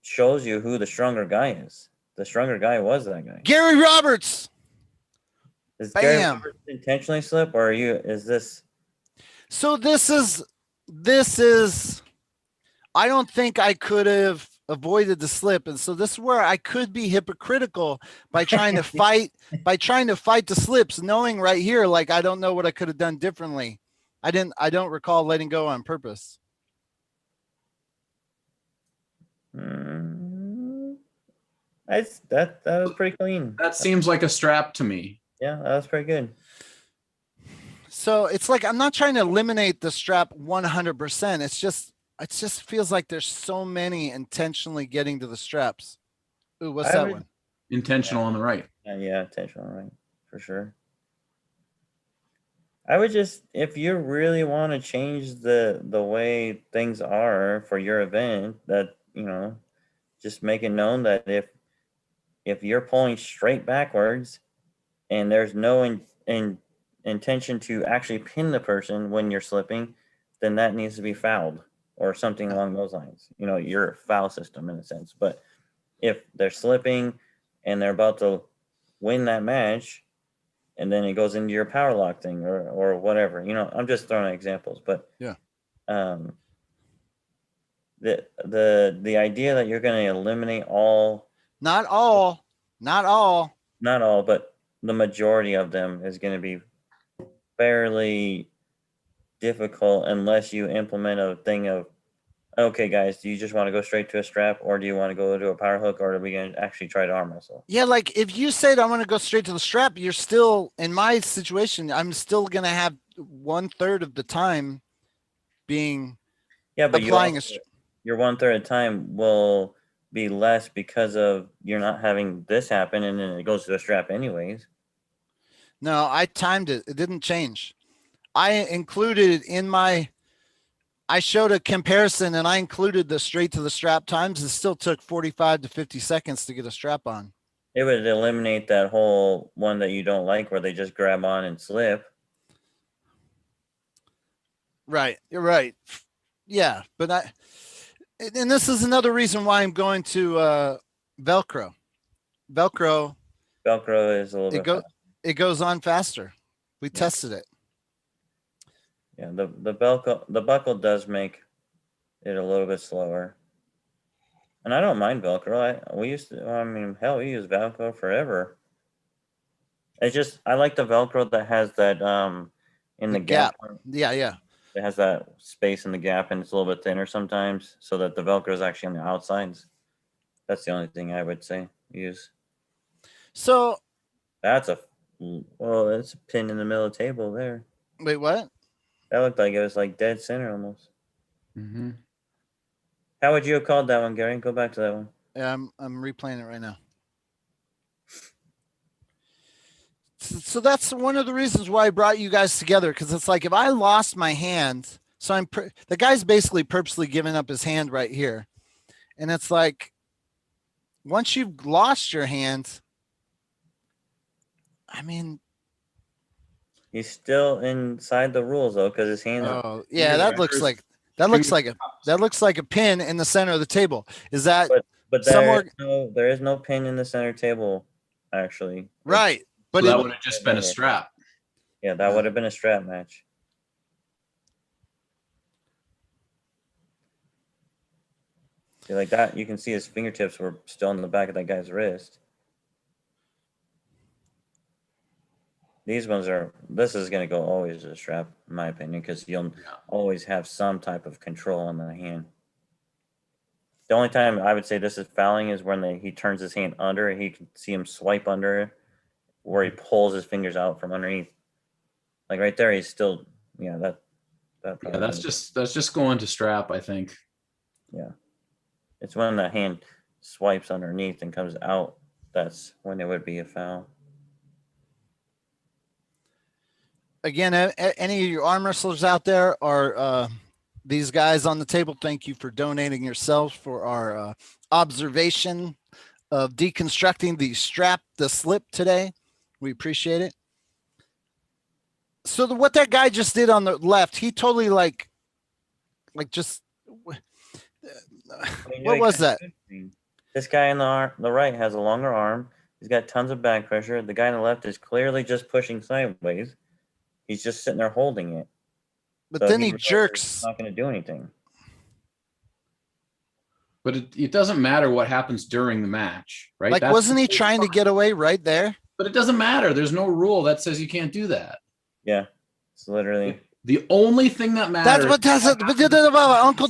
shows you who the stronger guy is. The stronger guy was that guy. Gary Roberts. Is Gary Bam. Roberts intentionally slip, or is this? So this is. I don't think I could have avoided the slip, and so this is where I could be hypocritical by trying to fight the slips, knowing right here, like I don't know what I could have done differently. I don't recall letting go on purpose. That was pretty clean. That seems like a strap to me. Yeah, that was pretty good. So it's like I'm not trying to eliminate the strap 100%. It just feels like there's so many intentionally getting to the straps. Ooh, what's that one? Intentional on the right. Yeah, intentional right, for sure. I would just, if you really want to change the way things are for your event, that just make it known that if you're pulling straight backwards and there's no intention to actually pin the person when you're slipping, then that needs to be fouled or something along those lines. Your foul system in a sense. But if they're slipping and they're about to win that match, and then it goes into your power lock thing or whatever, I'm just throwing out examples, but yeah. The idea that you're going to eliminate not all, but the majority of them is going to be fairly difficult unless you implement a thing of, okay, guys, do you just want to go straight to a strap, or do you want to go to a power hook, or are we going to actually try to arm wrestle? Yeah, like if you said I want to go straight to the strap, you're still, in my situation, I'm still going to have 1/3 of the time being but applying your 1/3 of the time will be less because of you're not having this happen, and then it goes to a strap anyways. No, I timed it. It didn't change. I included I showed a comparison and I included the straight to the strap times. It still took 45 to 50 seconds to get a strap on. It would eliminate that whole one that you don't like where they just grab on and slip. Right. You're right. Yeah. But and this is another reason why I'm going to Velcro. Velcro is a little bit it goes on faster. We tested it. Yeah, the buckle does make it a little bit slower. And I don't mind Velcro. We used Velcro forever. It's just I like the Velcro that has that in the gap. Yeah. It has that space in the gap, and it's a little bit thinner sometimes, so that the Velcro is actually on the outsides. That's the only thing I would say use. So That's a well, it's a pin in the middle of the table there. wait, what? That looked like it was like dead center almost. Mm-hmm. How would you have called that one, Gary? Go back to that one. Yeah, I'm replaying it right now. So that's one of the reasons why I brought you guys together, because it's like if I lost my hand, so the guy's basically purposely giving up his hand right here, and it's like once you've lost your hand, I mean, He's still inside the rules though, because his hands. oh yeah, that looks like a pin in the center of the table. Is that But there is no pin in the center table, actually. Right? But So that would have just been a strap. Yeah, that would have been a strap match. See, like that, you can see his fingertips were still on the back of that guy's wrist. These ones this is going to go always to the strap, in my opinion, because you'll always have some type of control on the hand. The only time I would say this is fouling is when he turns his hand under and he can see him swipe under, where he pulls his fingers out from underneath. Like right there, he's still, that's just going to strap, I think. Yeah. It's when the hand swipes underneath and comes out. That's when it would be a foul. Again, any of you arm wrestlers out there or these guys on the table, thank you for donating yourselves for our observation of deconstructing the slip today. We appreciate it. So what that guy just did on the left, he totally like just what was that? This guy on the right has a longer arm. He's got tons of back pressure. The guy on the left is clearly just pushing sideways. He's just sitting there holding it. But so then he jerks. He's not going to do anything. But it doesn't matter what happens during the match, right? Like, wasn't he trying to get away right there? But it doesn't matter. There's no rule that says you can't do that. Yeah, it's literally the only thing that matters. That's what does it. Uncle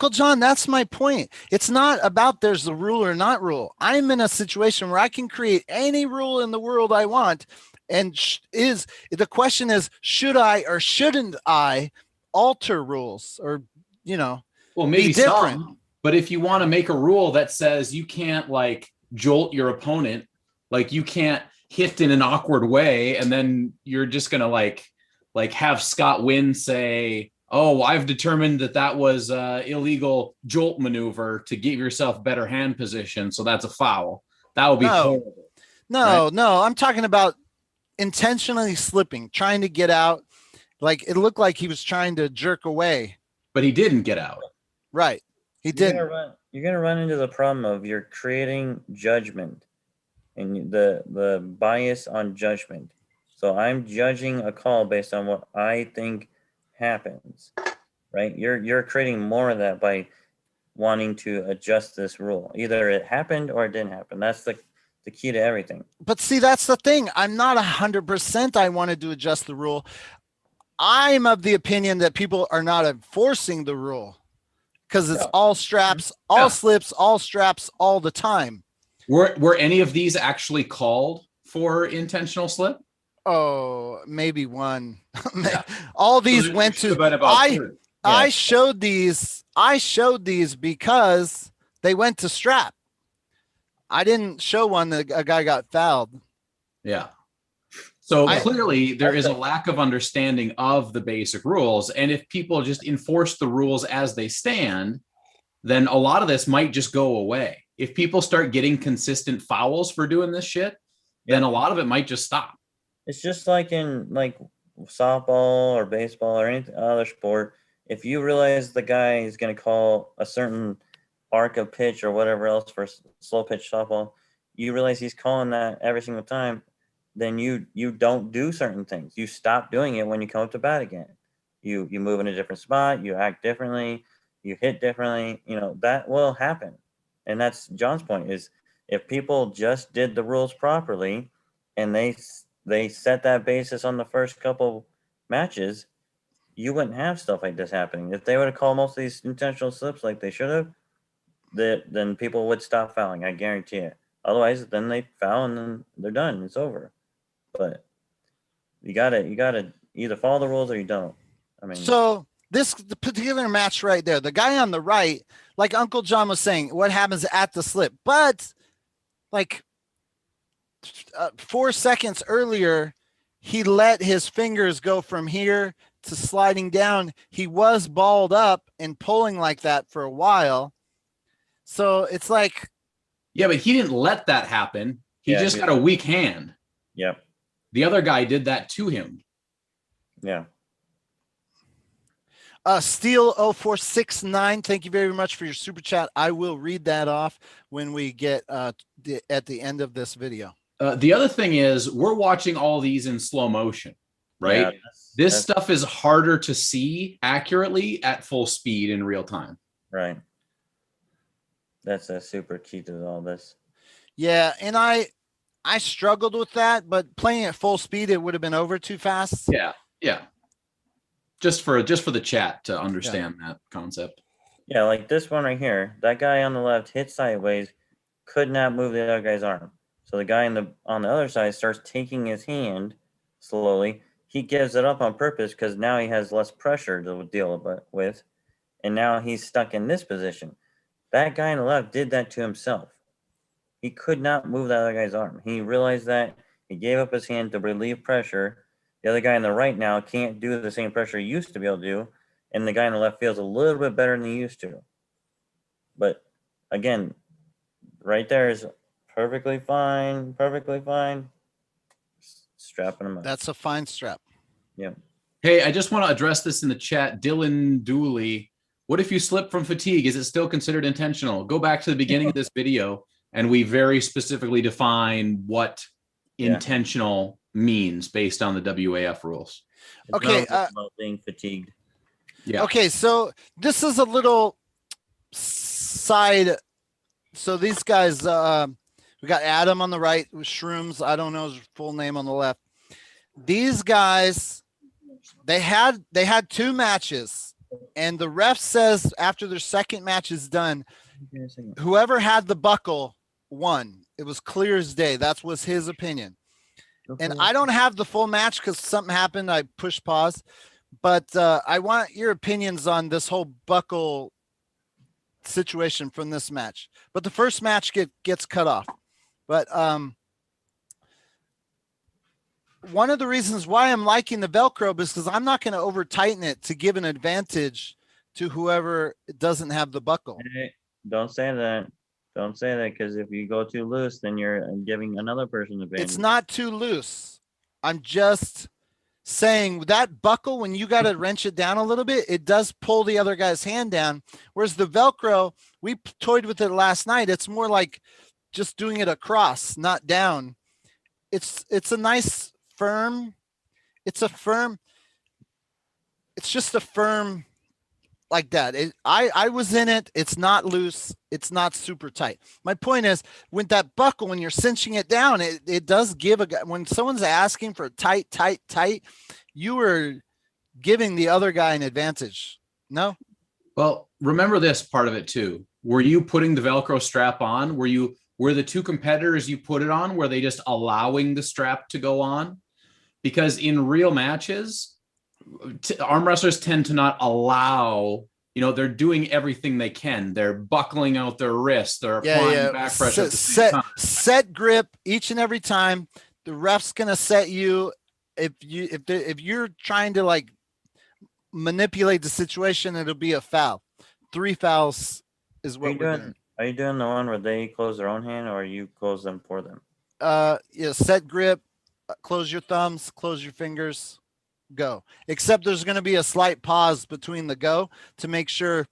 Jon, that's my point. It's not about there's a rule or not rule. I'm in a situation where I can create any rule in the world I want. And the question is, should I or shouldn't I alter rules or, well, maybe be different? Some, but if you want to make a rule that says you can't like jolt your opponent, like you can't hit in an awkward way, and then you're just going to like have Scott Wynn say, oh, I've determined that was illegal jolt maneuver to give yourself better hand position. So that's a foul. That would be horrible. No, I'm talking about intentionally slipping, trying to get out. Like it looked like he was trying to jerk away, but he didn't get out. Right. He didn't. You're going to run into the problem of you're creating judgment and the bias on judgment. So I'm judging a call based on what I think happens, right? You're creating more of that by wanting to adjust this rule. Either it happened or it didn't happen. That's the key to everything. But see, that's the thing. I'm not 100% I wanted to adjust the rule. I'm of the opinion that people are not enforcing the rule because it's all straps, all slips, all straps all the time. Were any of these actually called for intentional slip? Oh, maybe one. All these went to I showed these because they went to strap. I didn't show one that a guy got fouled. Yeah. So clearly there is a lack of understanding of the basic rules. And if people just enforce the rules as they stand, then a lot of this might just go away. If people start getting consistent fouls for doing this shit, then a lot of it might just stop. It's just like in softball or baseball or any other sport. If you realize the guy is going to call a certain arc of pitch or whatever else for slow pitch softball, you realize he's calling that every single time, then you don't do certain things. You stop doing it when you come up to bat again. You move in a different spot, you act differently, you hit differently, that will happen. And that's John's point, is if people just did the rules properly and they set that basis on the first couple matches, you wouldn't have stuff like this happening. If they would have called most of these intentional slips like they should have, then people would stop fouling. I guarantee it. Otherwise, then they foul and then they're done. It's over. But you gotta either follow the rules or you don't. I mean, so the particular match right there, the guy on the right, like Uncle John was saying, what happens at the slip? But like 4 seconds earlier, he let his fingers go from here to sliding down. He was balled up and pulling like that for a while. So it's like, Yeah, but he didn't let that happen. He just got a weak hand. Yep. The other guy did that to him. Yeah. Steel 0469, thank you very much for your super chat. I will read that off when we get at the end of this video. The other thing is we're watching all these in slow motion, right? Yeah, this stuff is harder to see accurately at full speed in real time. Right. That's a super key to all this. Yeah, and I struggled with that, but playing at full speed, it would have been over too fast. Yeah, yeah. Just for the chat to understand that concept. Yeah, like this one right here. That guy on the left hit sideways, could not move the other guy's arm. So the guy on the other side starts taking his hand slowly. He gives it up on purpose because now he has less pressure to deal with, and now he's stuck in this position. That guy on the left did that to himself. He could not move the other guy's arm. He realized that. He gave up his hand to relieve pressure. The other guy on the right now can't do the same pressure he used to be able to do, and the guy on the left feels a little bit better than he used to. But again, right there is perfectly fine. Strapping him up. That's a fine strap. Yeah. Hey, I just want to address this in the chat. Dylan Dooley, what if you slip from fatigue? Is it still considered intentional? Go back to the beginning of this video, and we very specifically define what intentional means based on the WAF rules. Okay. About being fatigued. Yeah. Okay, so this is a little side. So these guys, we got Adam on the right with Shrooms. I don't know his full name on the left. These guys, they had 2 matches, and the ref says after their second match is done, whoever had the buckle won. It was clear as day. That was his opinion. And I don't have the full match because something happened. I pushed pause, but I want your opinions on this whole buckle situation from this match. But the first match gets cut off. But one of the reasons why I'm liking the Velcro is because I'm not going to over tighten it to give an advantage to whoever doesn't have the buckle. Hey, don't say that. Don't say that, because if you go too loose, then you're giving another person advantage. It's not too loose. I'm just saying that buckle, when you got to wrench it down a little bit, it does pull the other guy's hand down. Whereas the Velcro, we toyed with it last night. It's more like just doing it across, not down. It's a nice firm. It's just a firm like that. I was in it. It's not loose. It's not super tight. My point is, with that buckle, when you're cinching it down, it does give a guy, when someone's asking for tight, you are giving the other guy an advantage. No? Well, remember this part of it too. Were you putting the Velcro strap on? Were the 2 competitors you put it on, were they just allowing the strap to go on? Because in real matches, arm wrestlers tend to not allow, they're doing everything they can. They're buckling out their wrists. They're applying back pressure. At the same time. Set grip each and every time. The ref's going to set you. If you're trying to like manipulate the situation, it'll be a foul. 3 fouls is what we're doing. Are you doing the one where they close their own hand, or you close them for them? Set grip, close your thumbs, close your fingers, go. Except there's going to be a slight pause between the go to make sure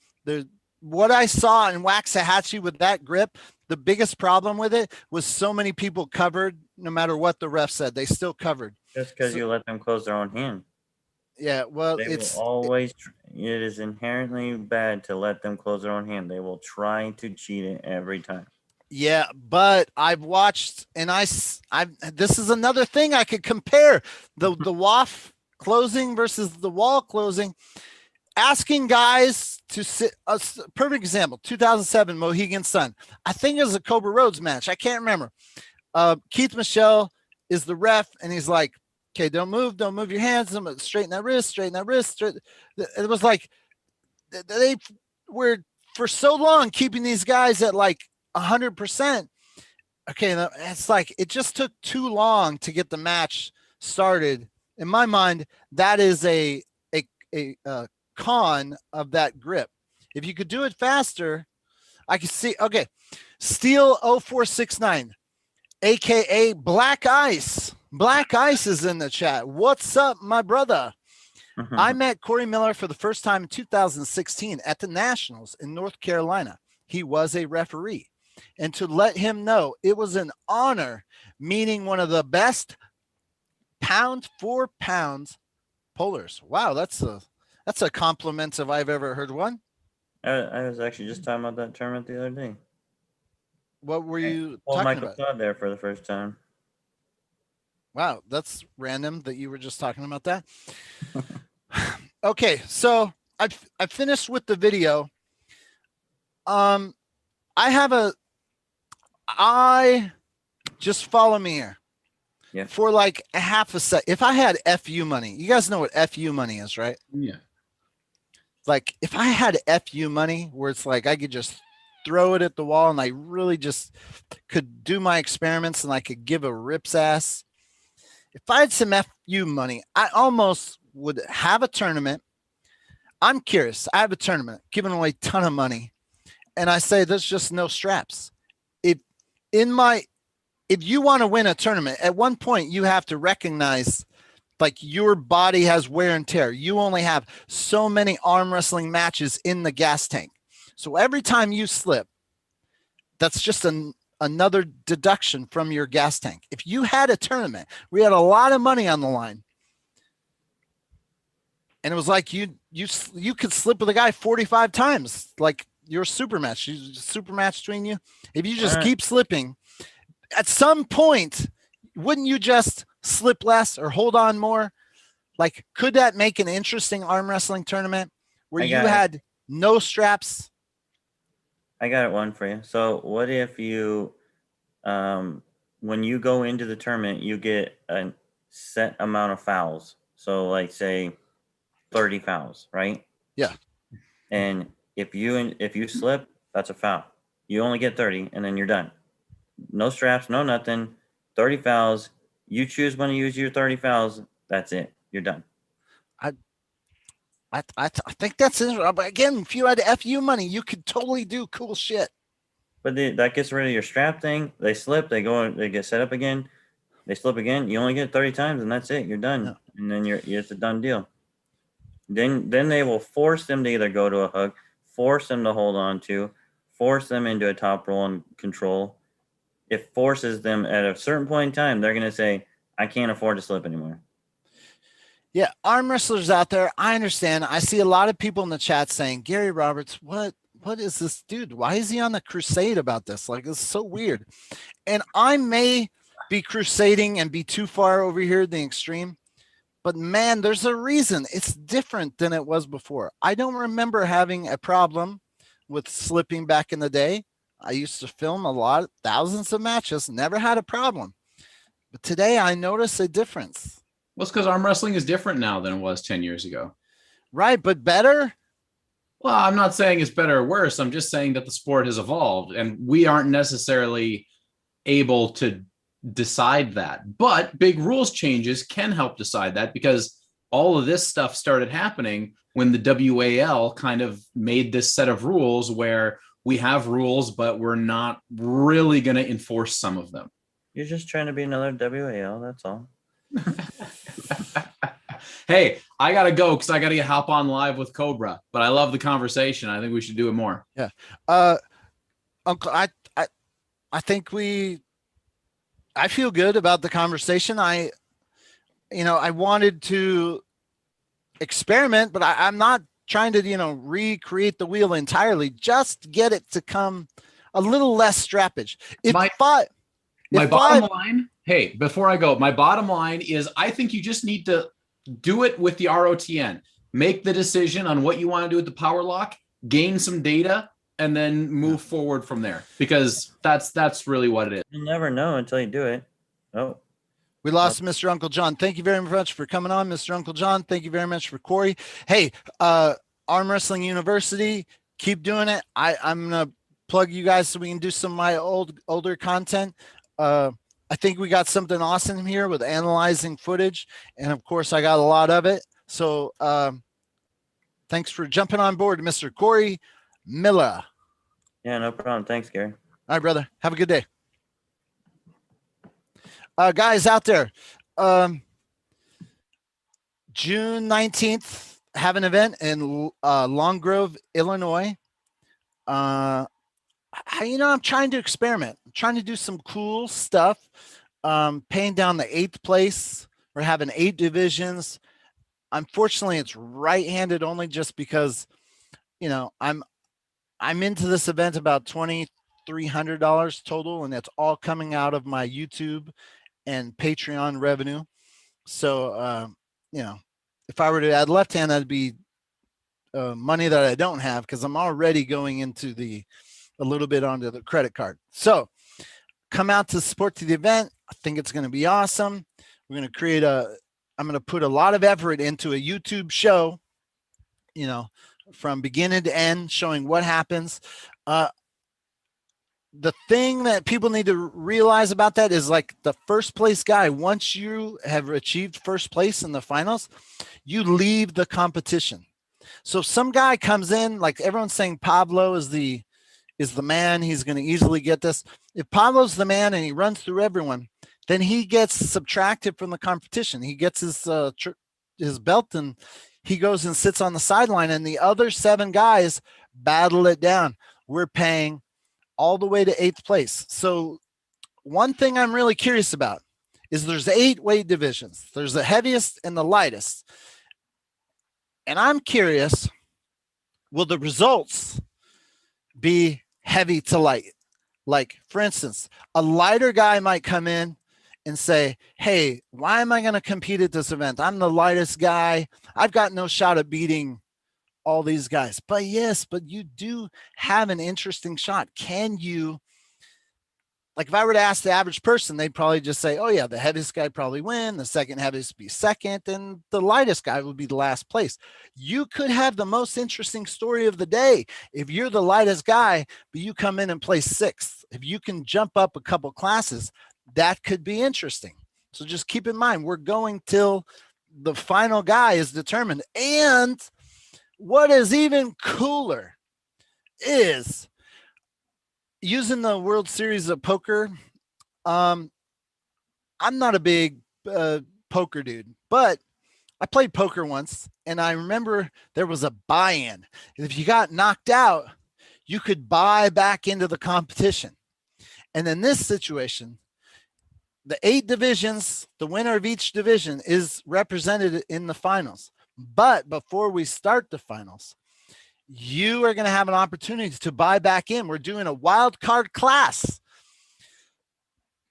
what I saw in Waxahachie with that grip, the biggest problem with it was so many people covered, no matter what the ref said, they still covered. Just because you let them close their own hand. Yeah, well, it is inherently bad to let them close their own hand. They will try to cheat it every time. Yeah, but I've watched, and this is another thing I could compare the WAF closing versus the wall closing, asking guys to sit. A perfect example, 2007 Mohegan Sun. I think it was a Cobra Rhodes match. I can't remember. Keith Michelle is the ref, and he's like, okay, don't move your hands, straighten that wrist. It was like they were for so long keeping these guys at like 100%. Okay, it's like it just took too long to get the match started. In my mind, that is a con of that grip. If you could do it faster, I could see. Okay, Steel 0469, aka Black Ice. Black Ice is in the chat. What's up, my brother? I met Corey Miller for the first time in 2016 at the Nationals in North Carolina. He was a referee. And to let him know it was an honor meeting one of the best pound for pound pullers. Wow, that's a compliment if I've ever heard one. I was actually just talking about that tournament the other day. What were you talking Michael about? Todd there for the first time. Wow, that's random that you were just talking about that. Okay, so I finished with the video. I just follow me here. Yeah. For like a half a sec. If I had FU money, you guys know what FU money is, right? Yeah. Like if I had FU money where it's like I could just throw it at the wall and I really just could do my experiments and I could give a rip's ass. If I had some FU money, I almost would have a tournament. I'm curious. I have a tournament, giving away a ton of money. And I say, there's just no straps. If you want to win a tournament, at one point you have to recognize like your body has wear and tear. You only have so many arm wrestling matches in the gas tank. So every time you slip, that's just another deduction from your gas tank. If you had a tournament, we had a lot of money on the line. And it was like you could slip with a guy 45 times, like your super match between you. If you just keep slipping, at some point, wouldn't you just slip less or hold on more? Like, could that make an interesting arm wrestling tournament where you had no straps? I got one for you. So what if you, when you go into the tournament, you get a set amount of fouls. So like say 30 fouls, right? Yeah. And if you slip, that's a foul. You only get 30 and then you're done. No straps, no nothing. 30 fouls. You choose when to use your 30 fouls. That's it. You're done. I think that's interesting. But again, if you had FU money, you could totally do cool shit. But that gets rid of your strap thing. They slip, they get set up again. They slip again. You only get 30 times and that's it. You're done. No. And then it's a done deal. Then they will force them to either go to a hook, force them to hold on to, force them into a top roll and control. It forces them at a certain point in time, they're going to say, I can't afford to slip anymore. Yeah, arm wrestlers out there, I understand. I see a lot of people in the chat saying, Gary Roberts, what is this dude? Why is he on the crusade about this? Like, it's so weird. And I may be crusading and be too far over here in the extreme, but man, there's a reason. It's different than it was before. I don't remember having a problem with slipping back in the day. I used to film thousands of matches, never had a problem. But today I notice a difference. Well, it's because arm wrestling is different now than it was 10 years ago. Right, but better? Well, I'm not saying it's better or worse. I'm just saying that the sport has evolved and we aren't necessarily able to decide that. But big rules changes can help decide that, because all of this stuff started happening when the WAL kind of made this set of rules where we have rules, but we're not really going to enforce some of them. You're just trying to be another WAL, that's all. Hey, I got to go because I got to hop on live with Cobra, but I love the conversation. I think we should do it more. Yeah. Uncle, I think I feel good about the conversation. I wanted to experiment, but I'm not trying to, recreate the wheel entirely, just get it to come a little less strappage. My bottom line, hey, before I go, my bottom line is I think you just need to do it with the ROTN. Make the decision on what you want to do with the power lock, gain some data, and then move forward from there, because that's really what it is. You never know until you do it. Oh, We lost Mr. Uncle Jon. Thank you very much for coming on, Mr. Uncle Jon. Thank you very much for Corey. Hey, Arm Wrestling University, keep doing it. I'm gonna plug you guys so we can do some of my older content. I think we got something awesome here with analyzing footage, and of course I got a lot of it. So thanks for jumping on board, Mr. Corey Miller. yeah, no problem. Thanks, Gary. All right, brother. Have a good day. Guys out there, June 19th, have an event in Long Grove, Illinois. I'm trying to experiment. I'm trying to do some cool stuff. Paying down the 8th place. We're having 8 divisions. Unfortunately, it's right-handed only, just because, I'm into this event about $2,300 total, and it's all coming out of my YouTube and Patreon revenue. So, if I were to add left hand, that'd be money that I don't have, because I'm already going into a little bit onto the credit card. So come out to support the event. I think it's going to be awesome. We're going to I'm going to put a lot of effort into a YouTube show, from beginning to end, showing what happens. The thing that people need to realize about that is, like, the first place guy, once you have achieved first place in the finals, you leave the competition. So if some guy comes in, like everyone's saying Pablo is the man, he's going to easily get this. If Pablo's the man and he runs through everyone, then he gets subtracted from the competition. He gets his belt and he goes and sits on the sideline, and the other 7 guys battle it down. We're paying all the way to 8th place. So one thing I'm really curious about is there's 8 weight divisions. There's the heaviest and the lightest. And I'm curious, will the results be heavy to light? Like, for instance, a lighter guy might come in and say, hey, why am I going to compete at this event? I'm the lightest guy. I've got no shot at beating all these guys. But yes, but you do have an interesting shot. Can you, like, if I were to ask the average person, they'd probably just say, oh yeah, the heaviest guy probably win, the second heaviest be second, and the lightest guy would be the last place. You could have the most interesting story of the day if you're the lightest guy, but you come in and place 6th. If you can jump up a couple classes, that could be interesting. So just keep in mind, we're going till the final guy is determined. And what is even cooler is using the World Series of Poker. I'm not a big poker dude, but I played poker once, and I remember there was a buy-in. If you got knocked out, you could buy back into the competition. And in this situation, the 8 divisions, the winner of each division is represented in the finals. But before we start the finals, you are going to have an opportunity to buy back in. We're doing a wild card class.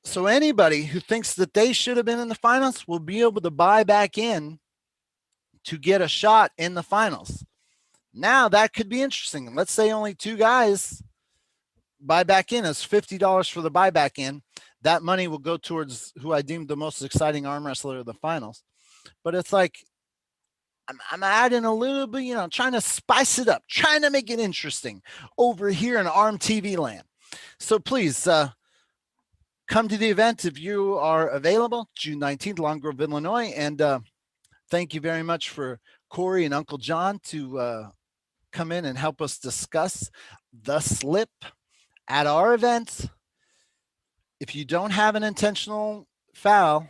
So anybody who thinks that they should have been in the finals will be able to buy back in to get a shot in the finals. Now that could be interesting. Let's say only 2 guys buy back in. As $50 for the buyback in. That money will go towards who I deemed the most exciting arm wrestler of the finals. But it's like, I'm adding a little bit, trying to spice it up, trying to make it interesting over here in ARMTV land. So please come to the event if you are available, June 19th, Long Grove, Illinois. And thank you very much for Corey and Uncle Jon to come in and help us discuss the slip at our event. If you don't have an intentional foul,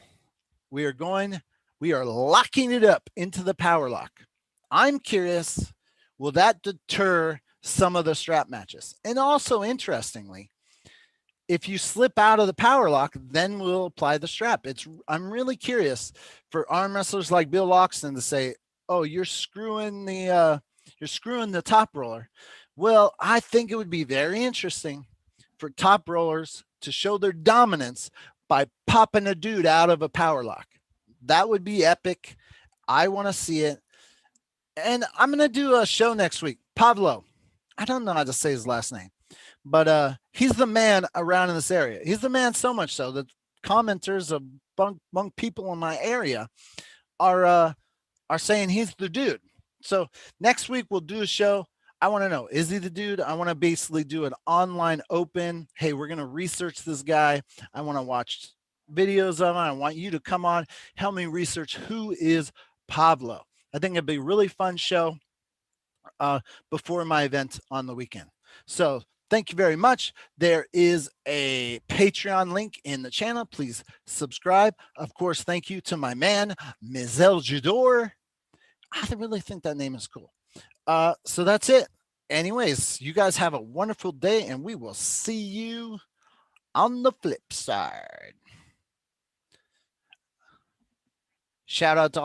we are locking it up into the power lock. I'm curious, will that deter some of the strap matches? And also, interestingly, if you slip out of the power lock, then we'll apply the strap. I'm really curious for arm wrestlers like Bill Loxton to say, oh, you're screwing the top roller. Well, I think it would be very interesting for top rollers to show their dominance by popping a dude out of a power lock. That would be epic. I want to see it. And I'm going to do a show next week. Pablo. I don't know how to say his last name, but he's the man around in this area. He's the man so much so that commenters among people in my area are saying he's the dude. So next week we'll do a show. I want to know, is he the dude? I want to basically do an online open. Hey, we're going to research this guy. I want to watch videos of him. I want you to come on, help me research who is Pablo. I think it'd be a really fun show before my event on the weekend. So thank you very much. There is a Patreon link in the channel. Please subscribe. Of course, thank you to my man, Mizel Jador. I really think that name is cool. So that's it. Anyways, you guys have a wonderful day, and we will see you on the flip side. Shout out to all the